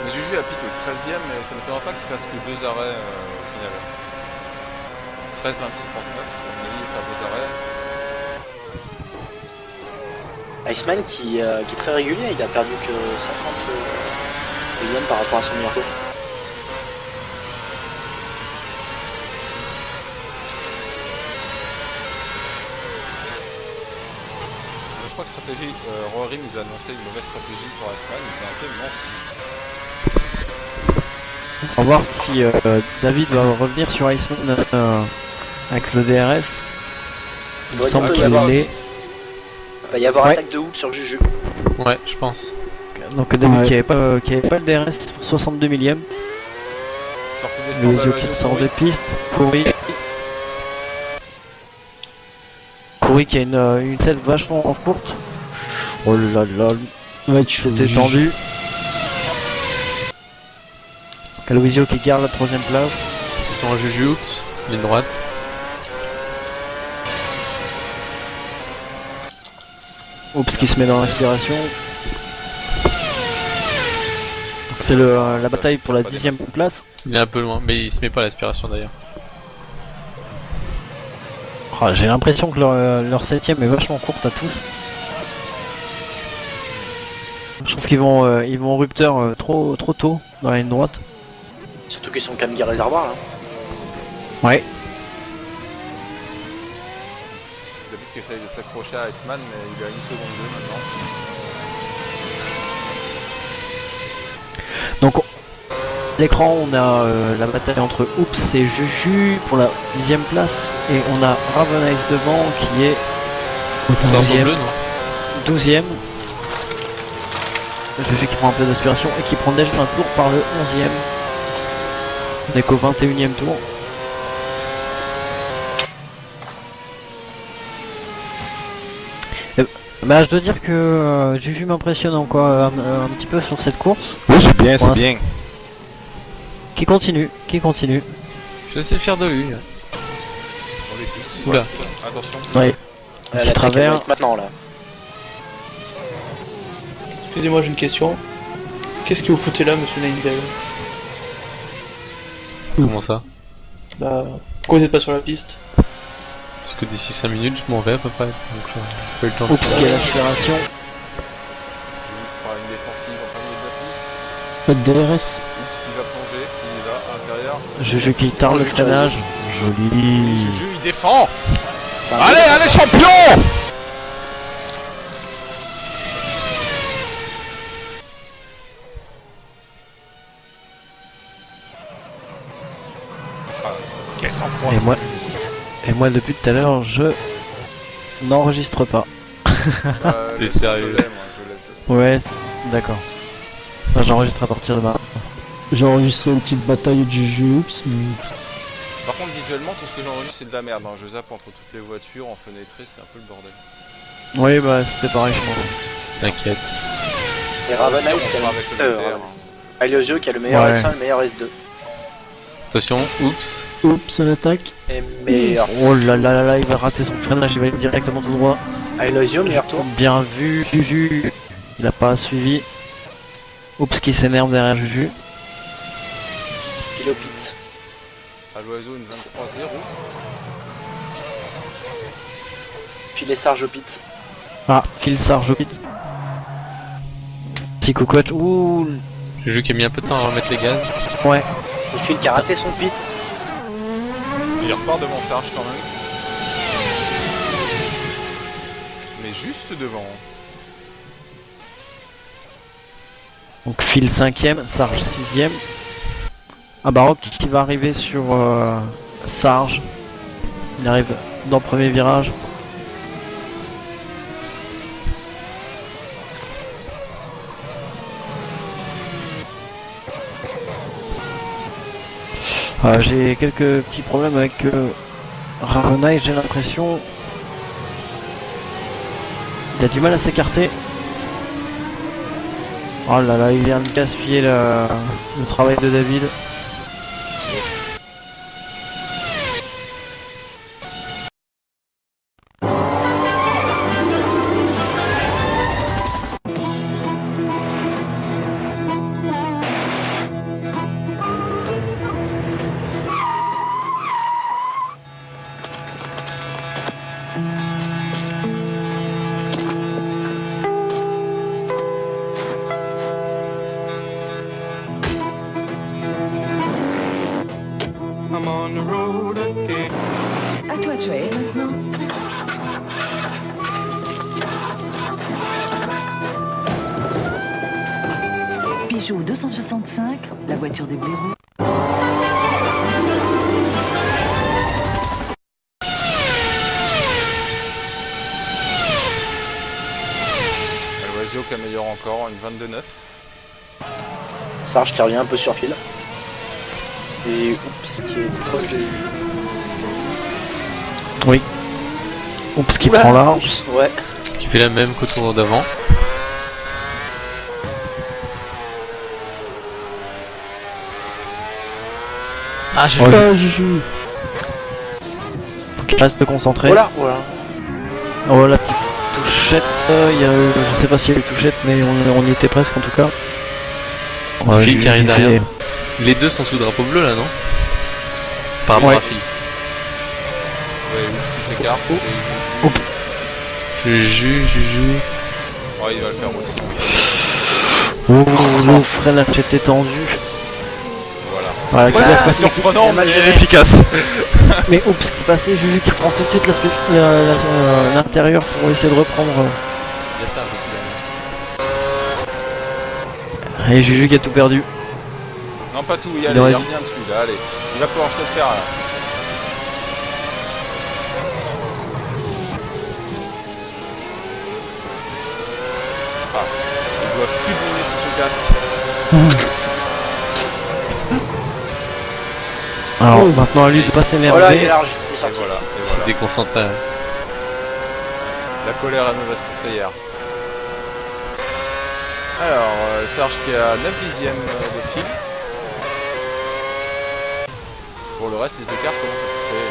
Mais Juju a pité au 13ème, mais ça ne m'étonnera pas qu'il fasse que 2 arrêts au final. 13, 26, 39, on a dit faire 2 arrêts. Iceman qui est très régulier, il a perdu que 50 millions par rapport à son meilleur tour. Je crois que stratégie, Rory nous a annoncé une mauvaise stratégie pour Iceman, il nous a un peu menti. On va voir si David va revenir sur Iceman avec le DRS. Il me Ouais, semble il peut y qu'il avoir- est. Il va y avoir Ouais. attaque de hoop sur Juju. Ouais, je pense. Donc David Ouais. qui avait pas le DRS pour 62 millième. Sortie des stands Luisio d'Aloisio qui sort pour de piste. Courry qui a une selle vachement courte. Oh là là, Ouais, tu c'était tendu. Luisio qui garde la 3ème place. Ce sont un Juju Oups, ligne droite. Oups qui se met dans l'inspiration. Donc c'est la Ça, bataille c'est pour la pas 10ème dépassé. place. Il est un peu loin, mais il se met pas à l'aspiration d'ailleurs. Oh, j'ai l'impression que leur 7ème est vachement courte à tous. Je trouve qu'ils vont en rupteur trop tôt dans la ligne droite. Surtout qu'ils sont Camille réservoir là. Ouais. David qui essaye de s'accrocher à Iceman, mais il est à 1 seconde 2 maintenant. Donc l'écran on a la bataille entre Oups et Juju pour la 10ème place. Et on a Ravenice devant qui est Dans son 12ème. bleu, non 12ème. Juju qui prend un peu d'aspiration et qui prend déjà un tour par le 11ème. On est qu'au 21ème tour. Bah, je dois dire que Juju m'impressionne encore un petit peu sur cette course. Oui, c'est bien, c'est bien. Qui continue. Je suis assez fier de lui. On les tous. Oula. Attention. Ouais. Un petit L'attaque travers. elle va être maintenant là. Excusez-moi, j'ai une question. Qu'est-ce que vous foutez là, monsieur Naindel? Comment ça? Bah, pourquoi vous n'êtes pas sur la piste? Parce que d'ici 5 minutes, je m'en vais à peu près. Donc j'ai pas eu le temps de Oups qui a faire. l'aspiration. Juju qui fera une défensive en plein milieu de la piste. Pas de DRS. Oups qui va plonger, il y va à l'intérieur. Juju qui tarde le Juju, freinage. Joli. Juju il défend. C'est un Allez champion. Quel sang-froid. Et moi depuis tout à l'heure je n'enregistre pas. T'es sérieux? Je l'ai, moi, je l'ai. Ouais, d'accord. Enfin, j'enregistre à partir de maintenant. J'ai enregistré une petite bataille du jeu, oups, mais... Par contre, visuellement, tout ce que j'enregistre, c'est de la merde. Hein. Je zappe entre toutes les voitures, en fenêtré, c'est un peu le bordel. Oui, bah c'était pareil chez moi. T'inquiète. Et Ravana, On qui fera avec le VCR. a Aliosio qui a le meilleur Ouais. S1 et le meilleur S2. Attention, oups. Oups, l'attaque. Et meilleur. Oh là là là là, il va rater son freinage, il va aller directement tout droit. Aliosio, meilleur tour. Bien vu, Juju. Il a pas suivi. Oups qui s'énerve derrière Juju. Pilopit. À l'oiseau, une 23-0. Filet Sarge au pit. Ah, Phil Sarge au pit. Si Cocotte. Ouh. Juju qui a mis un peu de temps à remettre les gaz. Ouais. Et Phil qui a raté son pit. Il repart devant Sarge quand même. Mais juste devant. Donc Phil 5ème, Sarge 6ème. Ah bah Rock qui va arriver sur Sarge. Il arrive dans le premier virage. J'ai quelques petits problèmes avec Ravena et j'ai l'impression il a du mal à s'écarter. Oh là là, il vient de gaspiller le travail de David. À toi de jouer maintenant. Peugeot 265, la voiture des blaireaux. L'oiseau qui améliore encore, une 22-9. Sarge qui revient un peu sur Phil. Et oups qui est proche de Juju. Oui. Oups qui Oula, prend large. oups, ouais. Qui fait la même qu'au tour d'avant. Ah, Juju. Ah, Juju. Faut qu'il reste concentré. Voilà, voilà. Oh la petite touchette. Il y a, je sais pas s'il y a eu touchette mais on y était presque en tout cas. Phil Juju qui arrive fait- derrière. Les deux sont sous drapeau bleu là, non? Par rapport Ouais. à Phil. Ouais, oups qui s'écarte. Oh. Juju. Ouais, il va le faire aussi. Oh, le freinage était tendu. Voilà. Voilà, Ouais, qui reste c'était assez- surprenant, mais mal géré. efficace. Mais oups qui passait, Juju qui reprend tout de suite l'intérieur pour essayer de reprendre. Il y a ça aussi derrière. Et Juju qui a tout perdu. Non, pas tout, il Il aurait revient dessus là, allez. Il va pouvoir se le faire là. Ah, il doit fulminer sous son casque. Alors Oh. maintenant à lui de pas Voilà, il est s'énerver. large. Il est Et sorti. voilà, et C'est voilà. déconcentré. Hein. La colère est mauvaise conseillère. Alors, Sarge qui a 9 dixièmes de fil. Pour le reste, les écarts commencent à se créer.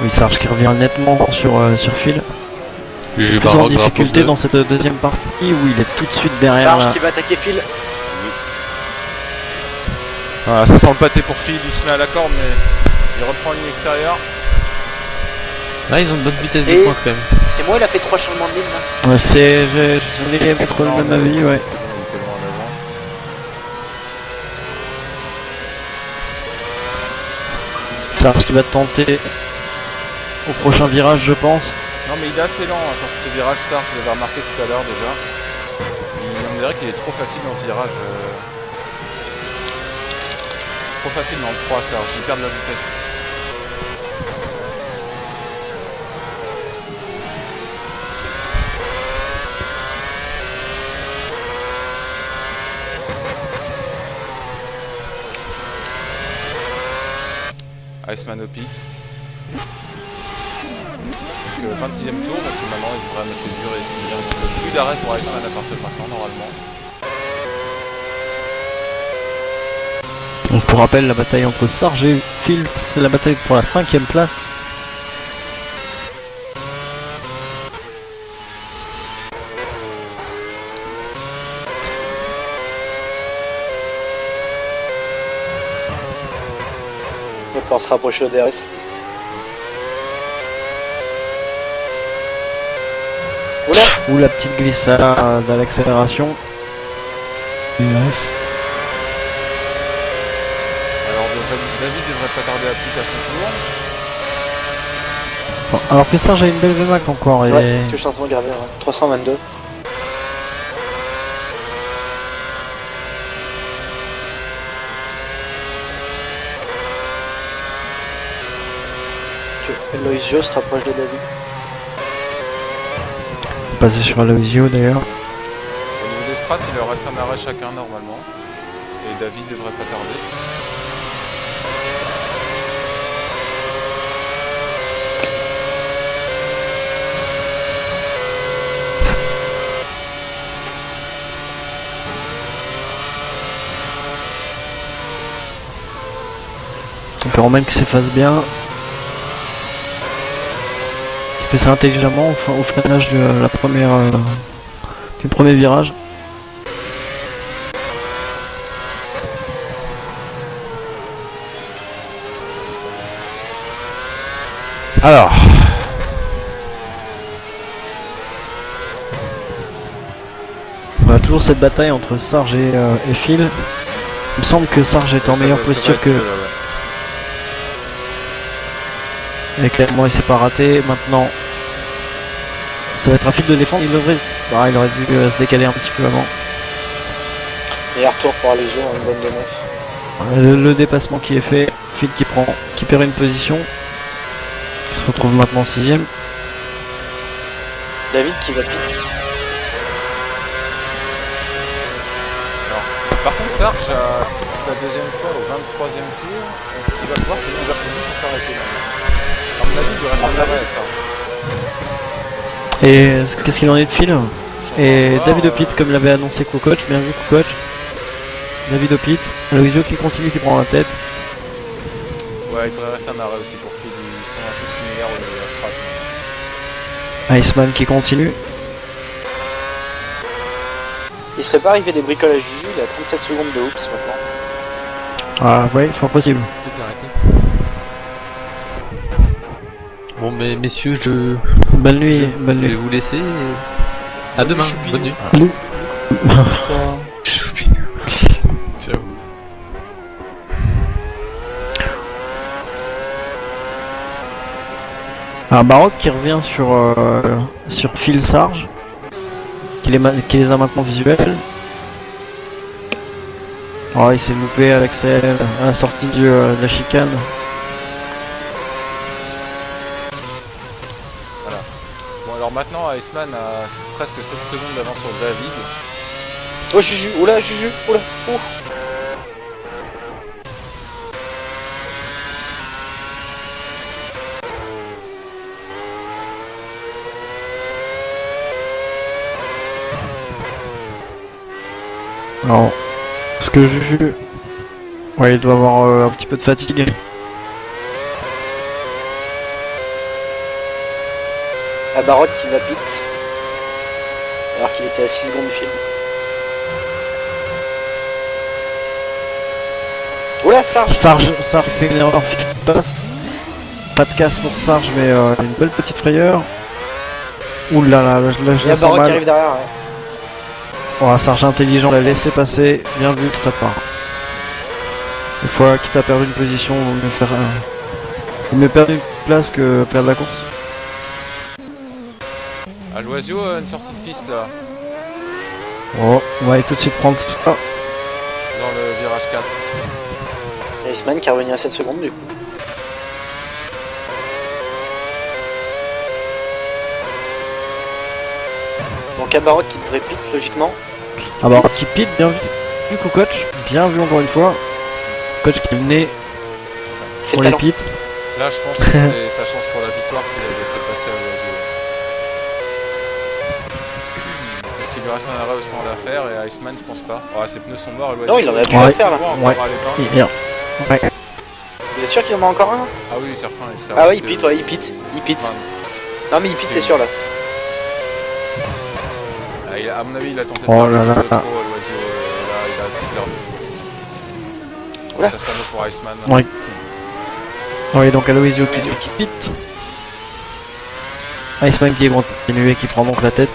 Oui, Sarge qui revient nettement sur Phil. Juju Plus en Baroque, drapeau difficulté bleu. dans cette deuxième partie où il est tout de suite derrière. Sarge la- qui va attaquer Phil. Voilà, ça sent le pâté pour Phil, il se met à la corde, mais il reprend une ligne extérieure. Ah, ils ont une bonne vitesse de Et- pointe quand même. C'est moi, il a fait 3 changements de ligne là. Ouais, j'en ai mettre le Non, même mais avis, ouais. c'est bon, il était loin en avant. Sarge qui va tenter au prochain virage, je pense. Non, mais il est assez lent hein, sur ce virage, Sarge, je l'avais remarqué tout à l'heure déjà. On dirait qu'il est trop facile dans ce virage. Trop facile dans le 3, Sarge, il perd de la vitesse. Iceman au pit. 26ème tour, donc maintenant il devrait mettre les durs et finir. Donc, plus d'arrêt pour Iceman à partir de maintenant, normalement. Donc pour rappel, la bataille entre Sarge et Phil, c'est la bataille pour la 5ème place. On va pouvoir se rapprocher au DRS. Oula! Ou la petite glissade à l'accélération. Il reste. Alors David devrait pas tarder à plus à son tour. Bon, alors que Sarge a une belle VMAX encore. Et... Ouais, c'est ce que je suis en train de regarder. Ouais. 322. Aloisio se rapproche de David. Passé sur Aloisio d'ailleurs. Au niveau des strats, il leur reste un arrêt chacun normalement. Et David devrait pas tarder. On peut remettre qu'il s'efface bien. Il fait ça intelligemment au freinage de la première, du premier virage. Alors, On a toujours cette bataille entre Sarge et Phil. Il me semble que Sarge est en meilleure posture que... Et clairement il s'est pas raté. Maintenant ça va être à Phil de défendre. Il aurait dû se décaler un petit peu avant. Et retour pour Aloisio en une bonne de 9. Le dépassement qui est fait. Phil qui perd une position. Qui se retrouve maintenant 6ème. David qui va pit. par contre, Sarge, la deuxième fois au 23ème tour, ce qu'il va pouvoir, c'est qu'il va finir sur s'arrêter. À mon avis, il lui reste un arrêt à Sarge. Et qu'est-ce qu'il en est de Phil? Et David Opit, comme l'avait annoncé Coach, bien vu Coach. David Opit, Aloisio qui continue, qui prend la tête. Ouais, il devrait rester un arrêt aussi pour Phil, ils sont assez similaires au niveau de la strat. Iceman qui continue. Il serait pas arrivé des bricolages Juju, il a 37 secondes de hoops maintenant. Ah ouais, c'est impossible. C'est peut-être arrêté. Bon, mais messieurs, je Bonne nuit, bonne vais nuit. vous laisser. À demain, bonne nuit. Salut. Choupinou. Ciao. Un Baroque qui revient sur Phil Sarge, qui les a maintenant visuels. Oh, il s'est loupé avec à la sortie de la chicane. Bon, alors maintenant, Iceman a presque 7 secondes d'avance sur David. Oh Juju, oula Juju, oula, ouh. Alors, parce que Juju, ouais, il doit avoir un petit peu de fatigue. La Baroque qui va pit. Alors qu'il était à 6 secondes du film. Oula Sarge. Sarge fait une erreur, Phil passe. Pas de casse pour Sarge, mais une belle petite frayeur. Ouh là là, là je Il y a le sens Baroque qui mal. arrive derrière. Ouais. Oh, Sarge intelligent, l'a laissé passer, bien vu que ça part. Une fois qu'il t'a perdu une position, il me perd une place que perdre la course. À Aloisio, une sortie de piste là, Oh, on va aller tout de suite prendre ça. dans le virage 4. Et Iceman qui est revenu à 7 secondes du coup. Donc à Baroque qui devrait pit logiquement. Ah bah, petit pit, bien vu Coach, bien vu encore une fois. Coach qui est le nez C'est pour le les talent. pits. Là, je pense que c'est sa chance pour la victoire qu'il a laissé passer à l'oiseau. Parce qu'il lui reste un arrêt au stand à faire et Iceman, je pense pas. Ouais, ses pneus sont morts et l'oiseau. Non, il en a plus à faire là. Ouais. Ouais. Vous êtes sûr qu'il en a encore un là? Ah oui, certains. Et ça Ah ouais, il pite, ouais, il pite. Il pite. Non, mais il pite, c'est sûr là. À mon avis, il a tenté de Oh faire là le là. trop à l'oiseau. Là, il a tout perdu. Oula. Ça sonne pour Iceman. Ouais. Oui, donc Aloisio qui pite. Iceman qui est continué, qui prend donc la tête.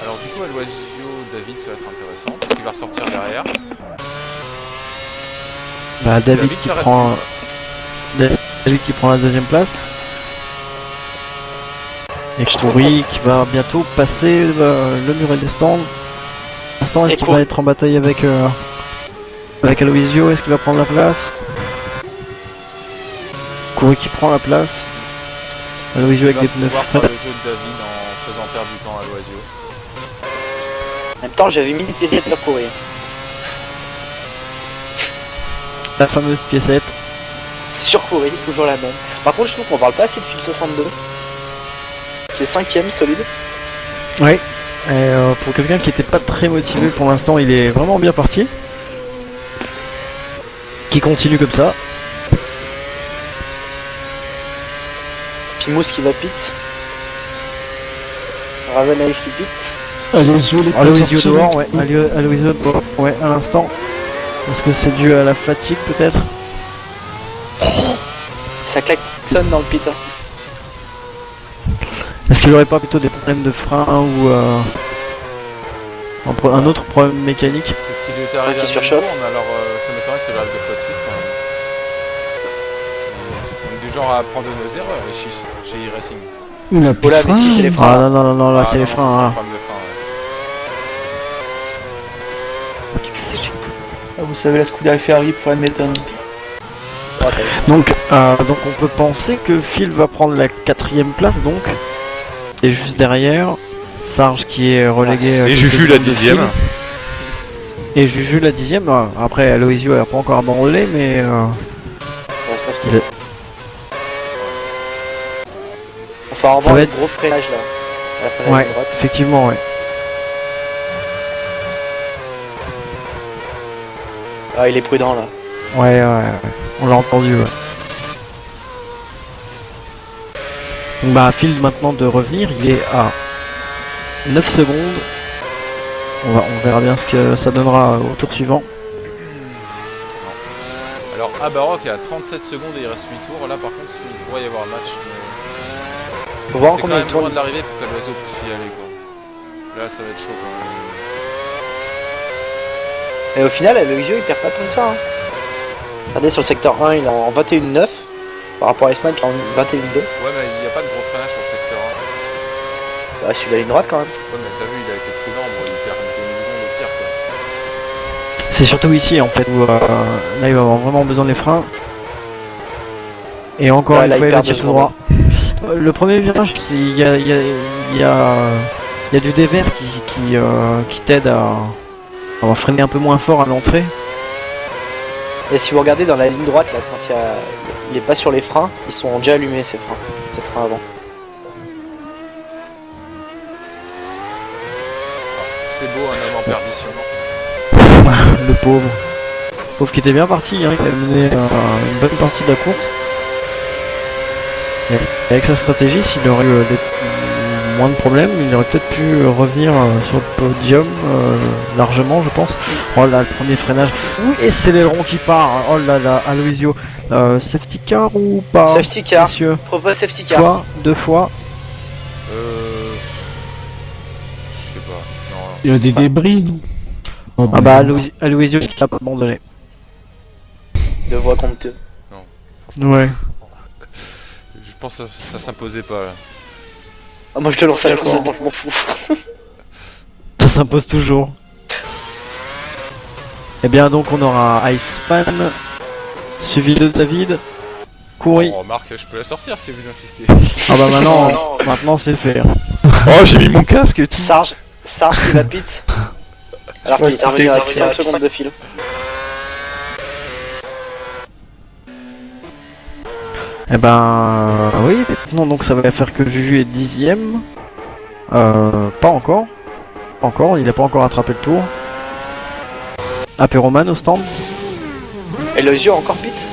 Alors du coup, à l'oiseau, David, ça va être intéressant parce qu'il va ressortir derrière. Bah, David qui s'arrête prend... David qui prend la deuxième place. Et Kouri qui va bientôt passer le muret des stands. Pour l'instant, est-ce Et qu'il Kouri. va être en bataille avec Aloisio? Est-ce qu'il va prendre la place? Kouri qui prend la place. Aloisio avec Il va des pneus pouvoir faire frais. le jeu de David en faisant perdre du temps à l'oiseau. En même temps, j'avais mis une pièce pour courir. La fameuse piécette. Sur courir, toujours la même. Par contre, je trouve qu'on parle pas assez de fil 62. Qui est 5ème, solide. Oui. Et pour quelqu'un qui était pas très motivé pour l'instant, il est vraiment bien parti. Qui continue comme ça. Pimous qui va pit. Ravenage qui pit. Aloisio, les Aloisio dehors, ouais. Aloisio dehors, ouais, à l'instant. Est-ce que c'est dû à la fatigue peut-être? Ça klaxonne dans le pit. Hein. Est-ce qu'il aurait pas plutôt des problèmes de frein ou un autre problème mécanique? C'est ce qui lui était arrivé Qui à surchauffe. Melbourne, alors ça m'étonnerait que ça lui arrive 2 fois de suite quand même. On est du genre à apprendre de nos erreurs chez e-Racing. Il a plus Oh là, de mais si, c'est les frein. freins. Ah non, là Ah, c'est les non, freins. c'est Hein. un problème de frein, ouais. Ah, vous savez, la Scuderia Ferrari pour Hamilton. Donc on peut penser que Phil va prendre la 4ème place donc. Et juste derrière, Sarge qui est relégué. Et quelques Juju la secondes de 10ème. Phil. Et Juju la 10ème. Après Aloisio n'a pas encore abandonné mais Il- Enfin, on Ça va va un être- gros freinage là. À la fin de la ouais, ligne droite. effectivement ouais. Ah, il est prudent là. Ouais, on l'a entendu, ouais. Donc bah, Phil maintenant de revenir, il est à 9 secondes. On verra bien ce que ça donnera au tour suivant. Alors Abarok est à 37 secondes et il reste 8 tours. Là par contre, il pourrait y avoir un match. Mais... Faut voir c'est quand combien même il loin tourne. de l'arrivée pour que l'oiseau puisse y aller, quoi. Là ça va être chaud quand même. Et au final, Aloisio il perd pas tant que ça. Hein. Regardez sur le secteur 1, il est en 21,9 par rapport à Iceman qui est en 21,2. Ouais, mais il n'y a pas de gros freinage sur le secteur 1. Bah, je suis de la ligne droite quand même. Ouais, mais t'as vu, il a été prudent, bon, il perd une demi-seconde au pire, quoi. C'est surtout ici en fait où là il va avoir vraiment besoin des freins. Et encore Ouais, une là, fois il il va perd tirer deux tout droit. Le premier virage, il y a du dévers qui t'aide à freiner un peu moins fort à l'entrée. Et si vous regardez dans la ligne droite là, quand il est pas sur les freins, ils sont déjà allumés ces freins avant. C'est beau, un homme en perdition. Le pauvre. Pauvre qui était bien parti, hein, il a mené une bonne partie de la course. Et avec sa stratégie, s'il aurait eu moins de problèmes, il aurait peut-être pu revenir sur le podium largement, je pense. Oh là, le premier freinage. Et c'est l'aileron qui part. Oh là là, Aloisio. Safety car ou pas? Safety car. Messieurs, Propose safety car. fois, 2 fois. Je sais pas. Non. Il y a des débris, non? Oh, Ah bah Aloisio qui l'a pas abandonné. 2 voix contre 2. Ouais. Je pense que ça s'imposait pas là. Ah, moi je te lance à la course, je m'en fous. Ça s'impose toujours. Et bien donc on aura Iceman, suivi de David, Kouri. Oh, remarque, je peux la sortir si vous insistez. Ah bah maintenant c'est fait. Oh, j'ai mis mon casque et tout. Sarge qui va pit. Alors qu'il est arrivé à 5 secondes de fil. Eh ben oui, maintenant donc ça va faire que Juju est 10ème. Pas encore. Encore, il a pas encore attrapé le tour. Apéroman au stand. Et Loisio encore pit.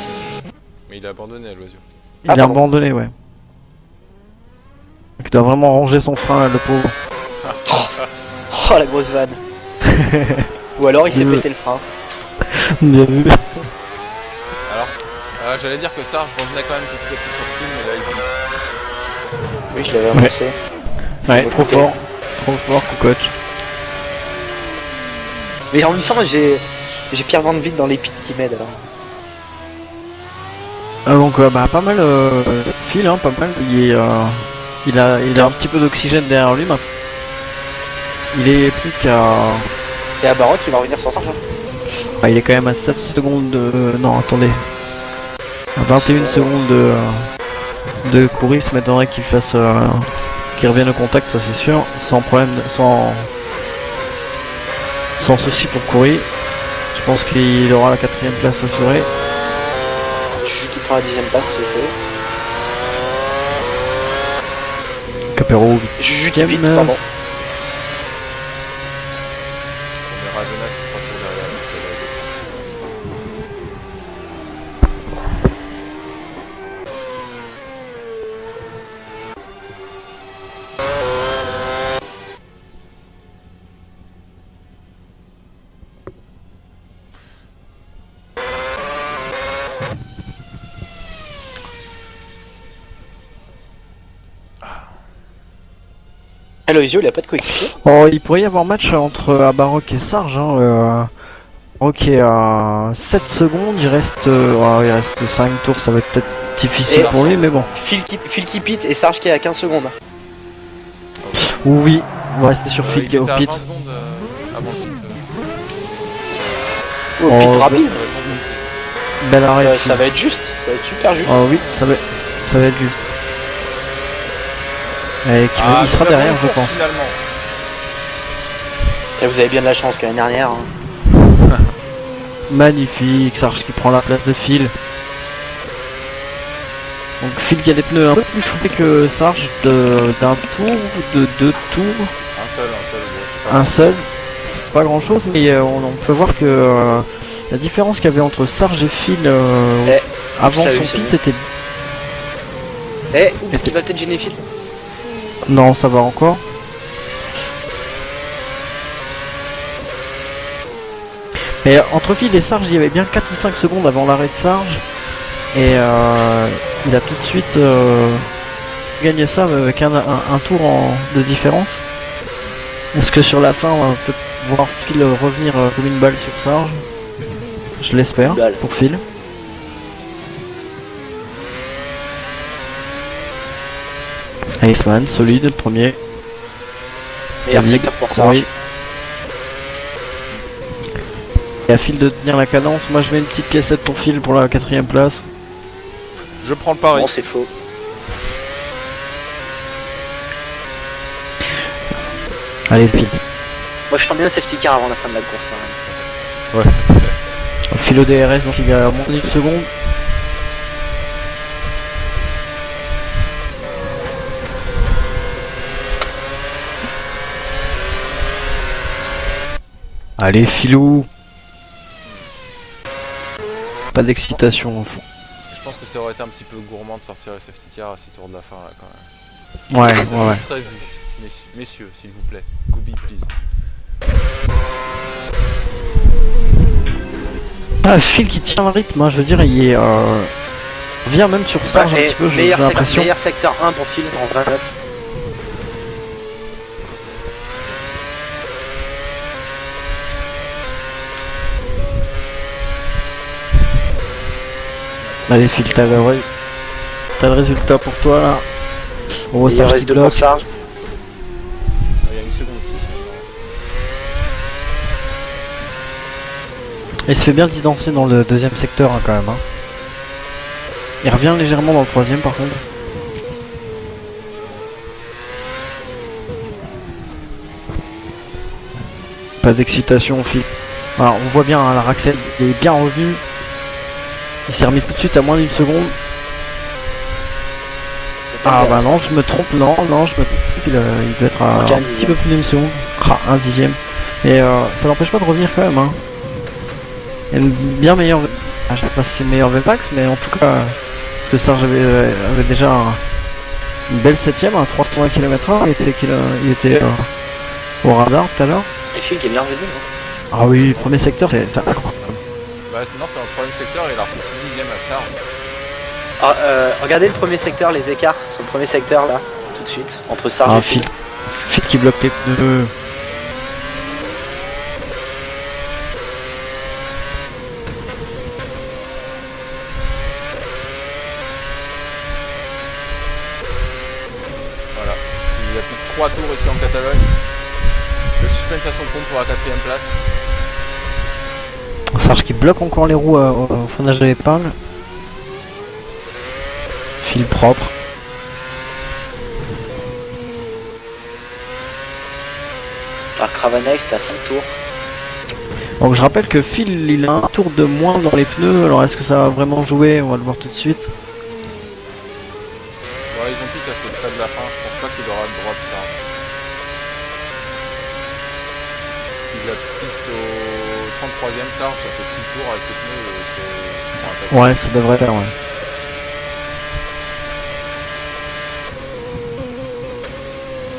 Mais il a abandonné à l'oiseau. Il a pardon. abandonné, ouais. Il doit vraiment ranger son frein, le pauvre. Oh la grosse vanne. Ou alors il s'est pété le frein. Bien vu. Alors, j'allais dire que Sarge revenait quand même petit à petit sur le film, mais là il pit. Oui, je l'avais annoncé. Ouais, Faut trop couper. fort. Trop fort, coach. Mais en même temps, j'ai Pierre Van Vliet dans les pits qui m'aide alors. Donc bah pas mal Phil, hein, pas mal. Il a un petit peu d'oxygène derrière lui maintenant. Il est plus qu'à... Et à Baroque, il va revenir sur Sarge. Ah, il est quand même à 7 secondes de... Non, attendez. À 21 secondes de courir, ça m'étonnerait qu'il fasse... qu'il revienne au contact, ça c'est sûr. Sans problème, sans souci pour courir. Je pense qu'il aura la 4ème place assurée. Juju qui prend la 10ème place, c'est fait. Capero, Juju qui 8ème, vite, pardon. On verra Jonas qui fera tour derrière, donc ça va aider. Et Loisio, il a pas de coéquipier. Oh, il pourrait y avoir match entre Abarok et Sarge. Hein, Ok, à 7 secondes, il reste 5 tours, ça va être peut-être difficile Et pour lui, mais bon. Phil qui pit et Sarge qui est à 15 secondes. Oui, on va rester sur Phil Il qui est au était à pit. 20 secondes avant le pit. Oh, Oh, pit rapide. Ça va être bon. Bel arrêt. Ça va être juste, ça va être super juste. Oh oui, ça va être juste. Et il sera nous derrière, avons je le tour, pense. Finalement. Et vous avez bien de la chance qu'année dernière. Hein. Magnifique, Sarge qui prend la place de Phil. Donc Phil qui a des pneus un peu plus fourrés que Sarge d'un tour, de 2 tours. Un seul, bon, c'est pas Un seul, c'est pas grand chose, mais on peut voir que la différence qu'il y avait entre Sarge et Phil avant salut, son salut. pit était... Est-ce qu'il va peut-être gêner Phil? Non, ça va encore. Mais entre Phil et Sarge, il y avait bien 4 ou 5 secondes avant l'arrêt de Sarge. Et il a tout de suite gagné ça avec un tour de différence. Est-ce que sur la fin, on va peut voir Phil revenir comme une balle sur Sarge? Je l'espère, Balle. pour Phil. Iceman, solide, le premier. Meilleur Ligue, secteur pour Sarge. oui. Et à Phil de tenir la cadence, moi je mets une petite cassette pour Phil pour la 4ème place. Je prends le pari. Bon, c'est faux. Allez Phil. Moi je sens bien un safety car avant la fin de la course. Hein. Phil au DRS, donc il va monter une seconde. Allez Philou. Pas d'excitation au fond. Je pense que ça aurait été un petit peu gourmand de sortir les safety car à 6 tours de la fin là quand même. Ouais, Ça ouais. se serait vu. Messieurs, s'il vous plaît. Gooby, please. Ah, Phil qui tient le rythme, hein, je veux dire, il est... vient même sur Sarge un Et petit peu, j'ai meilleur, l'impression. meilleur secteur 1 pour Phil en 29. Allez Phil, t'as le résultat pour toi là. On voit Il Sarge reste qui 2 bloque. pour Sarge. Il y a 1 seconde 6 maintenant. Il se fait bien distancer dans le 2ème secteur hein, quand même. Hein. Il revient légèrement dans le 3ème par contre. Pas d'excitation Phil. Alors on voit bien hein, la Raxel, il est bien revenu. Il s'est remis tout de suite à moins d'1 seconde. Ah bah non, je me trompe, non, je me trompe, il doit être à Ok, un un petit dixième. peu plus d'une seconde. Ah, un dixième. Et ça n'empêche pas de revenir quand même, hein. Il y a une bien meilleure... Ah, je sais pas si c'est meilleur VMAX, mais en tout cas... Parce que Sarge avait déjà une belle 7ème, à 320 km/h, il était au radar tout à l'heure. Et Phil qui est bien revenu. Hein. Ah oui, premier secteur, c'est incroyable. Bah sinon c'est dans le 3ème secteur, il a repris 6 dixièmes à Sarge. Ah, regardez le premier secteur, les écarts sur le premier secteur là, tout de suite, entre Sarge Ah, et Phil. Phil qui bloque les pneus. Voilà. Il y a plus que 3 tours ici en Catalogne. Le suspense à son compte pour la 4ème place. Sarge qui bloque encore les roues au freinage de l'épingle. Fil propre. Ah, Cravanax, c'était à 5 tours. Donc je rappelle que Phil il a un tour de moins dans les pneus, alors est-ce que ça va vraiment jouer? On va le voir tout de suite. Ouais, ils ont piqué assez près de la fin, je pense pas qu'il aura le droit de ça. Il a pit au 33ème Sarge, ça fait 6 tours avec les pneus, c'est impeccable. Ouais, ça devrait faire, ouais.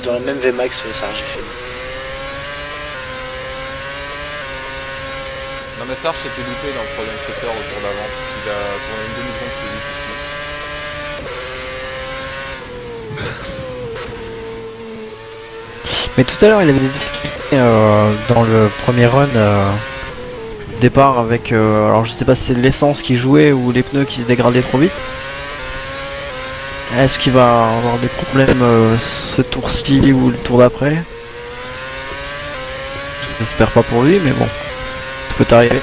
Dans le même VMAX, Sarge et Phil. Non mais Sarge s'était loupé dans le 3ème secteur au tour d'avant parce qu'il a tourné une demi-seconde plus vite ici. Mais tout à l'heure il avait des difficultés dans le premier run départ avec... alors je sais pas si c'est l'essence qui jouait ou les pneus qui se dégradaient trop vite. Est-ce qu'il va avoir des problèmes ce tour-ci ou le tour d'après? J'espère pas pour lui mais bon. Tout peut arriver.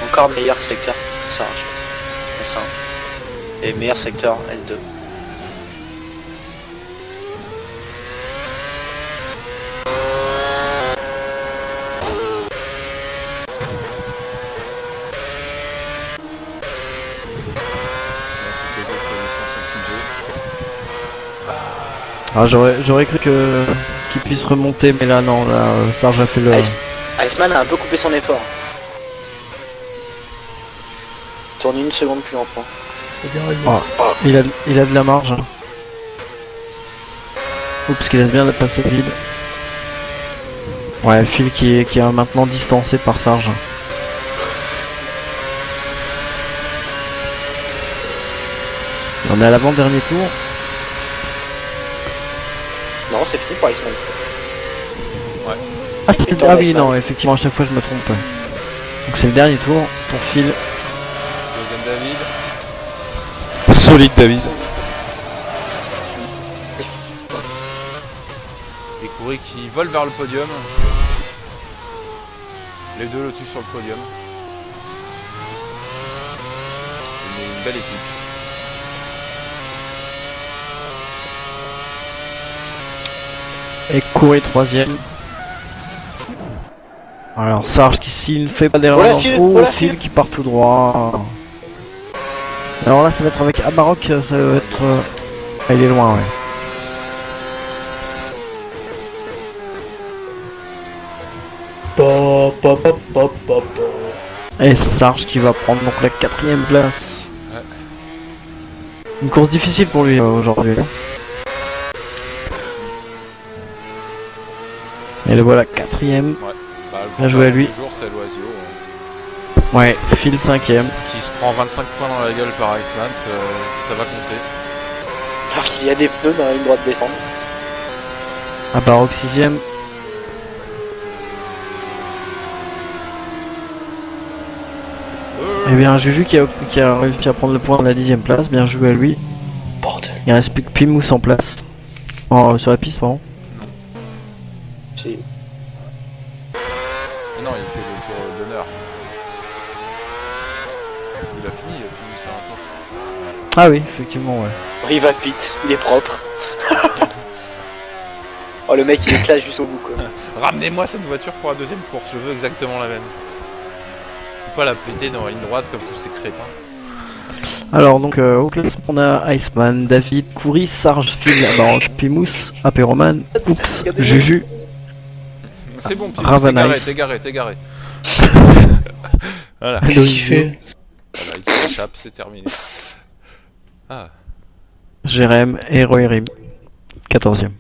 Encore meilleur secteur, Sarge. S1. Et meilleur secteur, L2. Toutes les autres positions sont figées. Ah, j'aurais cru qu'il puisse remonter mais là non, là Sarge a fait le... Iceman a un peu coupé son effort. Tourne une seconde plus lentement. Ah, il a de la marge. Oups, qu'il laisse bien passer vide. Ouais, Phil qui est maintenant distancé par Sarge. On est à l'avant-dernier tour. Non, c'est fini pour Iceman. Ah, Et ton ah oui, Iceman. non, effectivement, à chaque fois je me trompe. Ouais. Donc c'est le dernier tour pour Phil. Deuxième David. Solide David. Et Kouri qui vole vers le podium. Les deux Lotus sur le podium. Une belle équipe. Et Kouré troisième. Alors Sarge qui s'il ne fait pas d'erreur Voilà, dans Phil, le trou, voilà, Phil Phil. qui part tout droit. Alors là ça va être avec Amarok, ça va être... Ah, il est loin, ouais. Et Sarge qui va prendre donc la 4ème place. Ouais. Une course difficile pour lui aujourd'hui. Et le voilà 4ème. Bah, le Bien joué à grand lui. du jour, c'est Loisio. Ouais, Phil 5ème. Qui se prend 25 points dans la gueule par Iceman, ça va compter. Alors qu'il y a des pneus dans la ligne droite descente. Amarok 6ème. Et bien Juju qui a réussi à prendre le point de la 10ème place, bien joué à lui. Bordel. Il reste plus que Pimous en place. Sur la piste, pardon. Si. Mais non, il fait le tour d'honneur. Il a fini, c'est un tour. Ah oui, effectivement, ouais. Oh, il va pit, il est propre. Oh, le mec il est classe juste au bout quoi. Ramenez-moi cette voiture pour la deuxième course, je veux exactement la même. Faut pas la péter dans la ligne droite comme tous ces crétins. Alors donc au classement on a Iceman, David, Coury, Sarge, Phil, Amarok, Pimous, Apéroman, Oups, Juju, C'est bon, Pimous, Ravanice. t'es garé. Voilà. Qu'est-ce qu'il fait? Voilà, il s'échappe, c'est terminé. Ah. Jérém et Royerim, 14e.